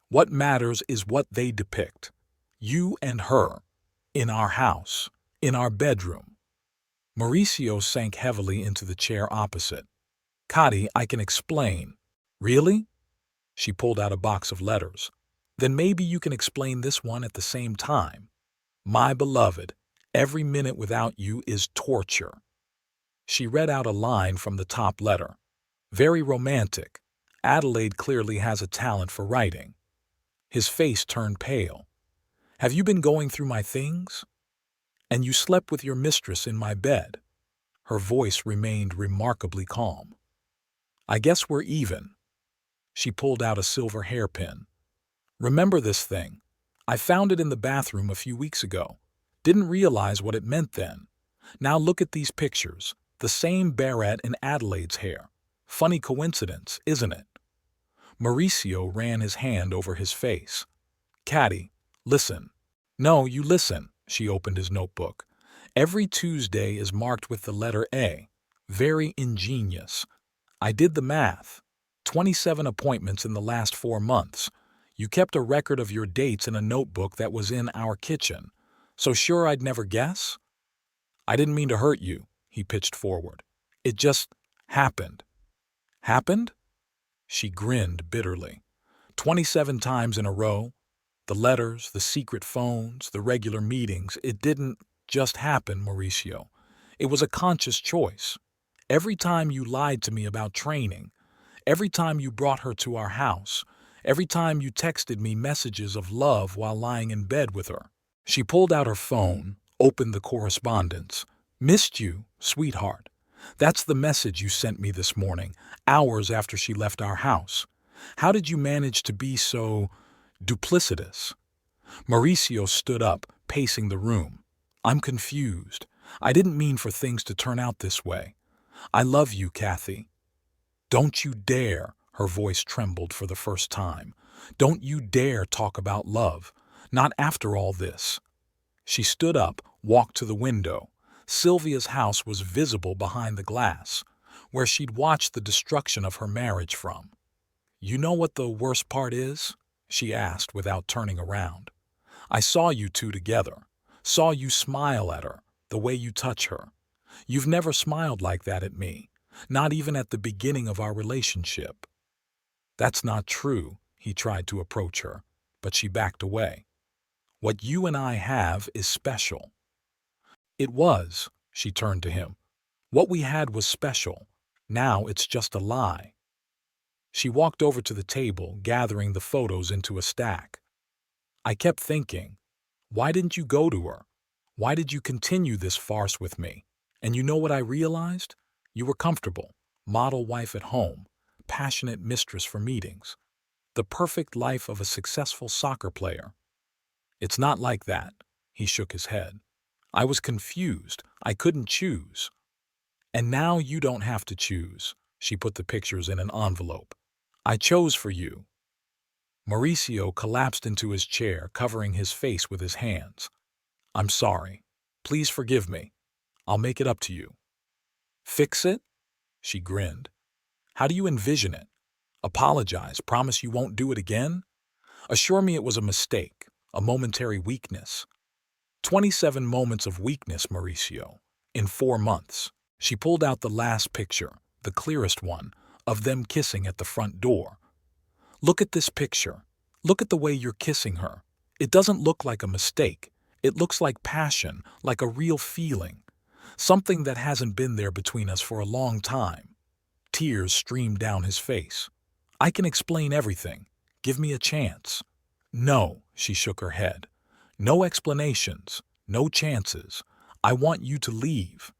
"What matters is what they depict. You and her. In our house. In our bedroom." Mauricio sank heavily into the chair opposite. "Kati, I can explain." "Really?" She pulled out a box of letters. "Then maybe you can explain this one at the same time. My beloved, every minute without you is torture." She read out a line from the top letter. "Very romantic. Adelaide clearly has a talent for writing." His face turned pale. "Have you been going through my things? And you slept with your mistress in my bed." Her voice remained remarkably calm. "I guess we're even." She pulled out a silver hairpin. "Remember this thing? I found it in the bathroom a few weeks ago. Didn't realize what it meant then. Now look at these pictures. The same barrette in Adelaide's hair. Funny coincidence, isn't it?" Mauricio ran his hand over his face. "Kati, listen." "No, you listen." She opened his notebook. "Every Tuesday is marked with the letter A. Very ingenious. I did the math. 27 appointments in the last 4 months. You kept a record of your dates in a notebook that was in our kitchen. So sure I'd never guess?" "I didn't mean to hurt you," he pitched forward. "It just happened." "Happened?" She grinned bitterly. 27 times in a row. The letters, the secret phones, the regular meetings. It didn't just happen, Mauricio. It was a conscious choice. Every time you lied to me about training, every time you brought her to our house, every time you texted me messages of love while lying in bed with her. She pulled out her phone, opened the correspondence. "Missed you, sweetheart. That's the message you sent me this morning, hours after she left our house. How did you manage to be so duplicitous? Mauricio stood up, pacing the room. I'm confused. I didn't mean for things to turn out this way. I love you, Kathy. Don't you dare, her voice trembled for the first time. Don't you dare talk about love. Not after all this. She stood up, walked to the window. Sylvia's house was visible behind the glass, where she'd watched the destruction of her marriage from. You know what the worst part is? She asked without turning around. I saw you two together. Saw you smile at her, the way you touch her. You've never smiled like that at me, not even at the beginning of our relationship. That's not true, he tried to approach her, but she backed away. What you and I have is special. It was, she turned to him. What we had was special. Now it's just a lie. She walked over to the table, gathering the photos into a stack. I kept thinking, why didn't you go to her? Why did you continue this farce with me? And you know what I realized? You were comfortable, model wife at home, passionate mistress for meetings. The perfect life of a successful soccer player. It's not like that, he shook his head. I was confused. I couldn't choose. And now you don't have to choose. She put the pictures in an envelope. I chose for you. Mauricio collapsed into his chair, covering his face with his hands. I'm sorry. Please forgive me. I'll make it up to you. Fix it? She grinned. How do you envision it? Apologize, promise you won't do it again? Assure me it was a mistake, a momentary weakness. 27 moments of weakness, Mauricio, in 4 months. She pulled out the last picture, the clearest one, of them kissing at the front door. Look at this picture. Look at the way you're kissing her. It doesn't look like a mistake. It looks like passion, like a real feeling. Something that hasn't been there between us for a long time. Tears streamed down his face. I can explain everything. Give me a chance. No, she shook her head. No explanations, no chances. I want you to leave.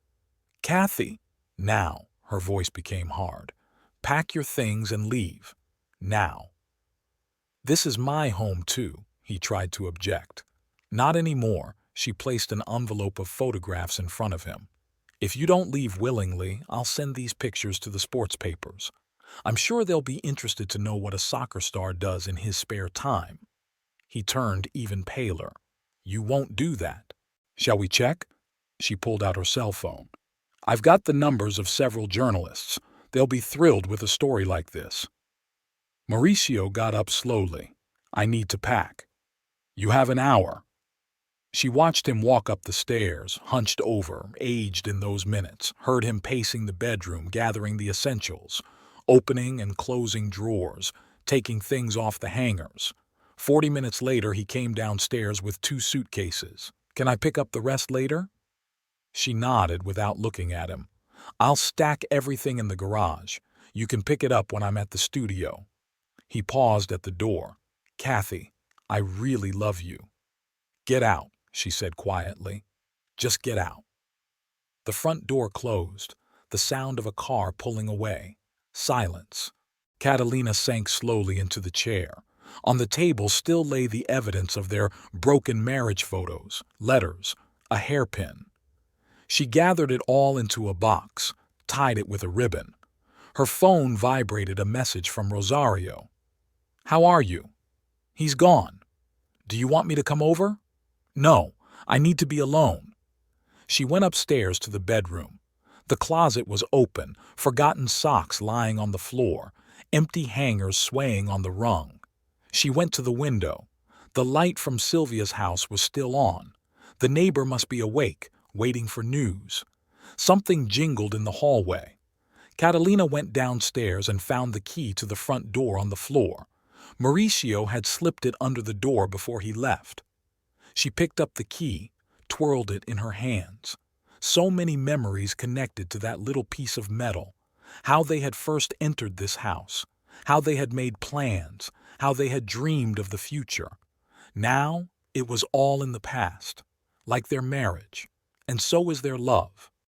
Kathy. Now, her voice became hard. Pack your things and leave. Now. This is my home too, he tried to object. Not anymore, she placed an envelope of photographs in front of him. If you don't leave willingly, I'll send these pictures to the sports papers. I'm sure they'll be interested to know what a soccer star does in his spare time. He turned even paler. You won't do that. Shall we check? She pulled out her cell phone. I've got the numbers of several journalists. They'll be thrilled with a story like this. Mauricio got up slowly. I need to pack. You have an hour. She watched him walk up the stairs, hunched over, aged in those minutes, heard him pacing the bedroom, gathering the essentials, opening and closing drawers, taking things off the hangers. 40 minutes later, he came downstairs with 2 suitcases. Can I pick up the rest later? She nodded without looking at him. I'll stack everything in the garage. You can pick it up when I'm at the studio. He paused at the door. Kathy, I really love you. Get out, she said quietly. Just get out. The front door closed, the sound of a car pulling away. Silence. Catalina sank slowly into the chair. On the table still lay the evidence of their broken marriage photos, letters, a hairpin. She gathered it all into a box, tied it with a ribbon. Her phone vibrated a message from Rosario. How are you? He's gone. Do you want me to come over? No, I need to be alone. She went upstairs to the bedroom. The closet was open, forgotten socks lying on the floor, empty hangers swaying on the rung. She went to the window. The light from Sylvia's house was still on. The neighbor must be awake, waiting for news. Something jingled in the hallway. Catalina went downstairs and found the key to the front door on the floor. Mauricio had slipped it under the door before he left. She picked up the key, twirled it in her hands. So many memories connected to that little piece of metal. How they had first entered this house. How they had made plans. How they had dreamed of the future. Now, it was all in the past. Like their marriage. And so is their love.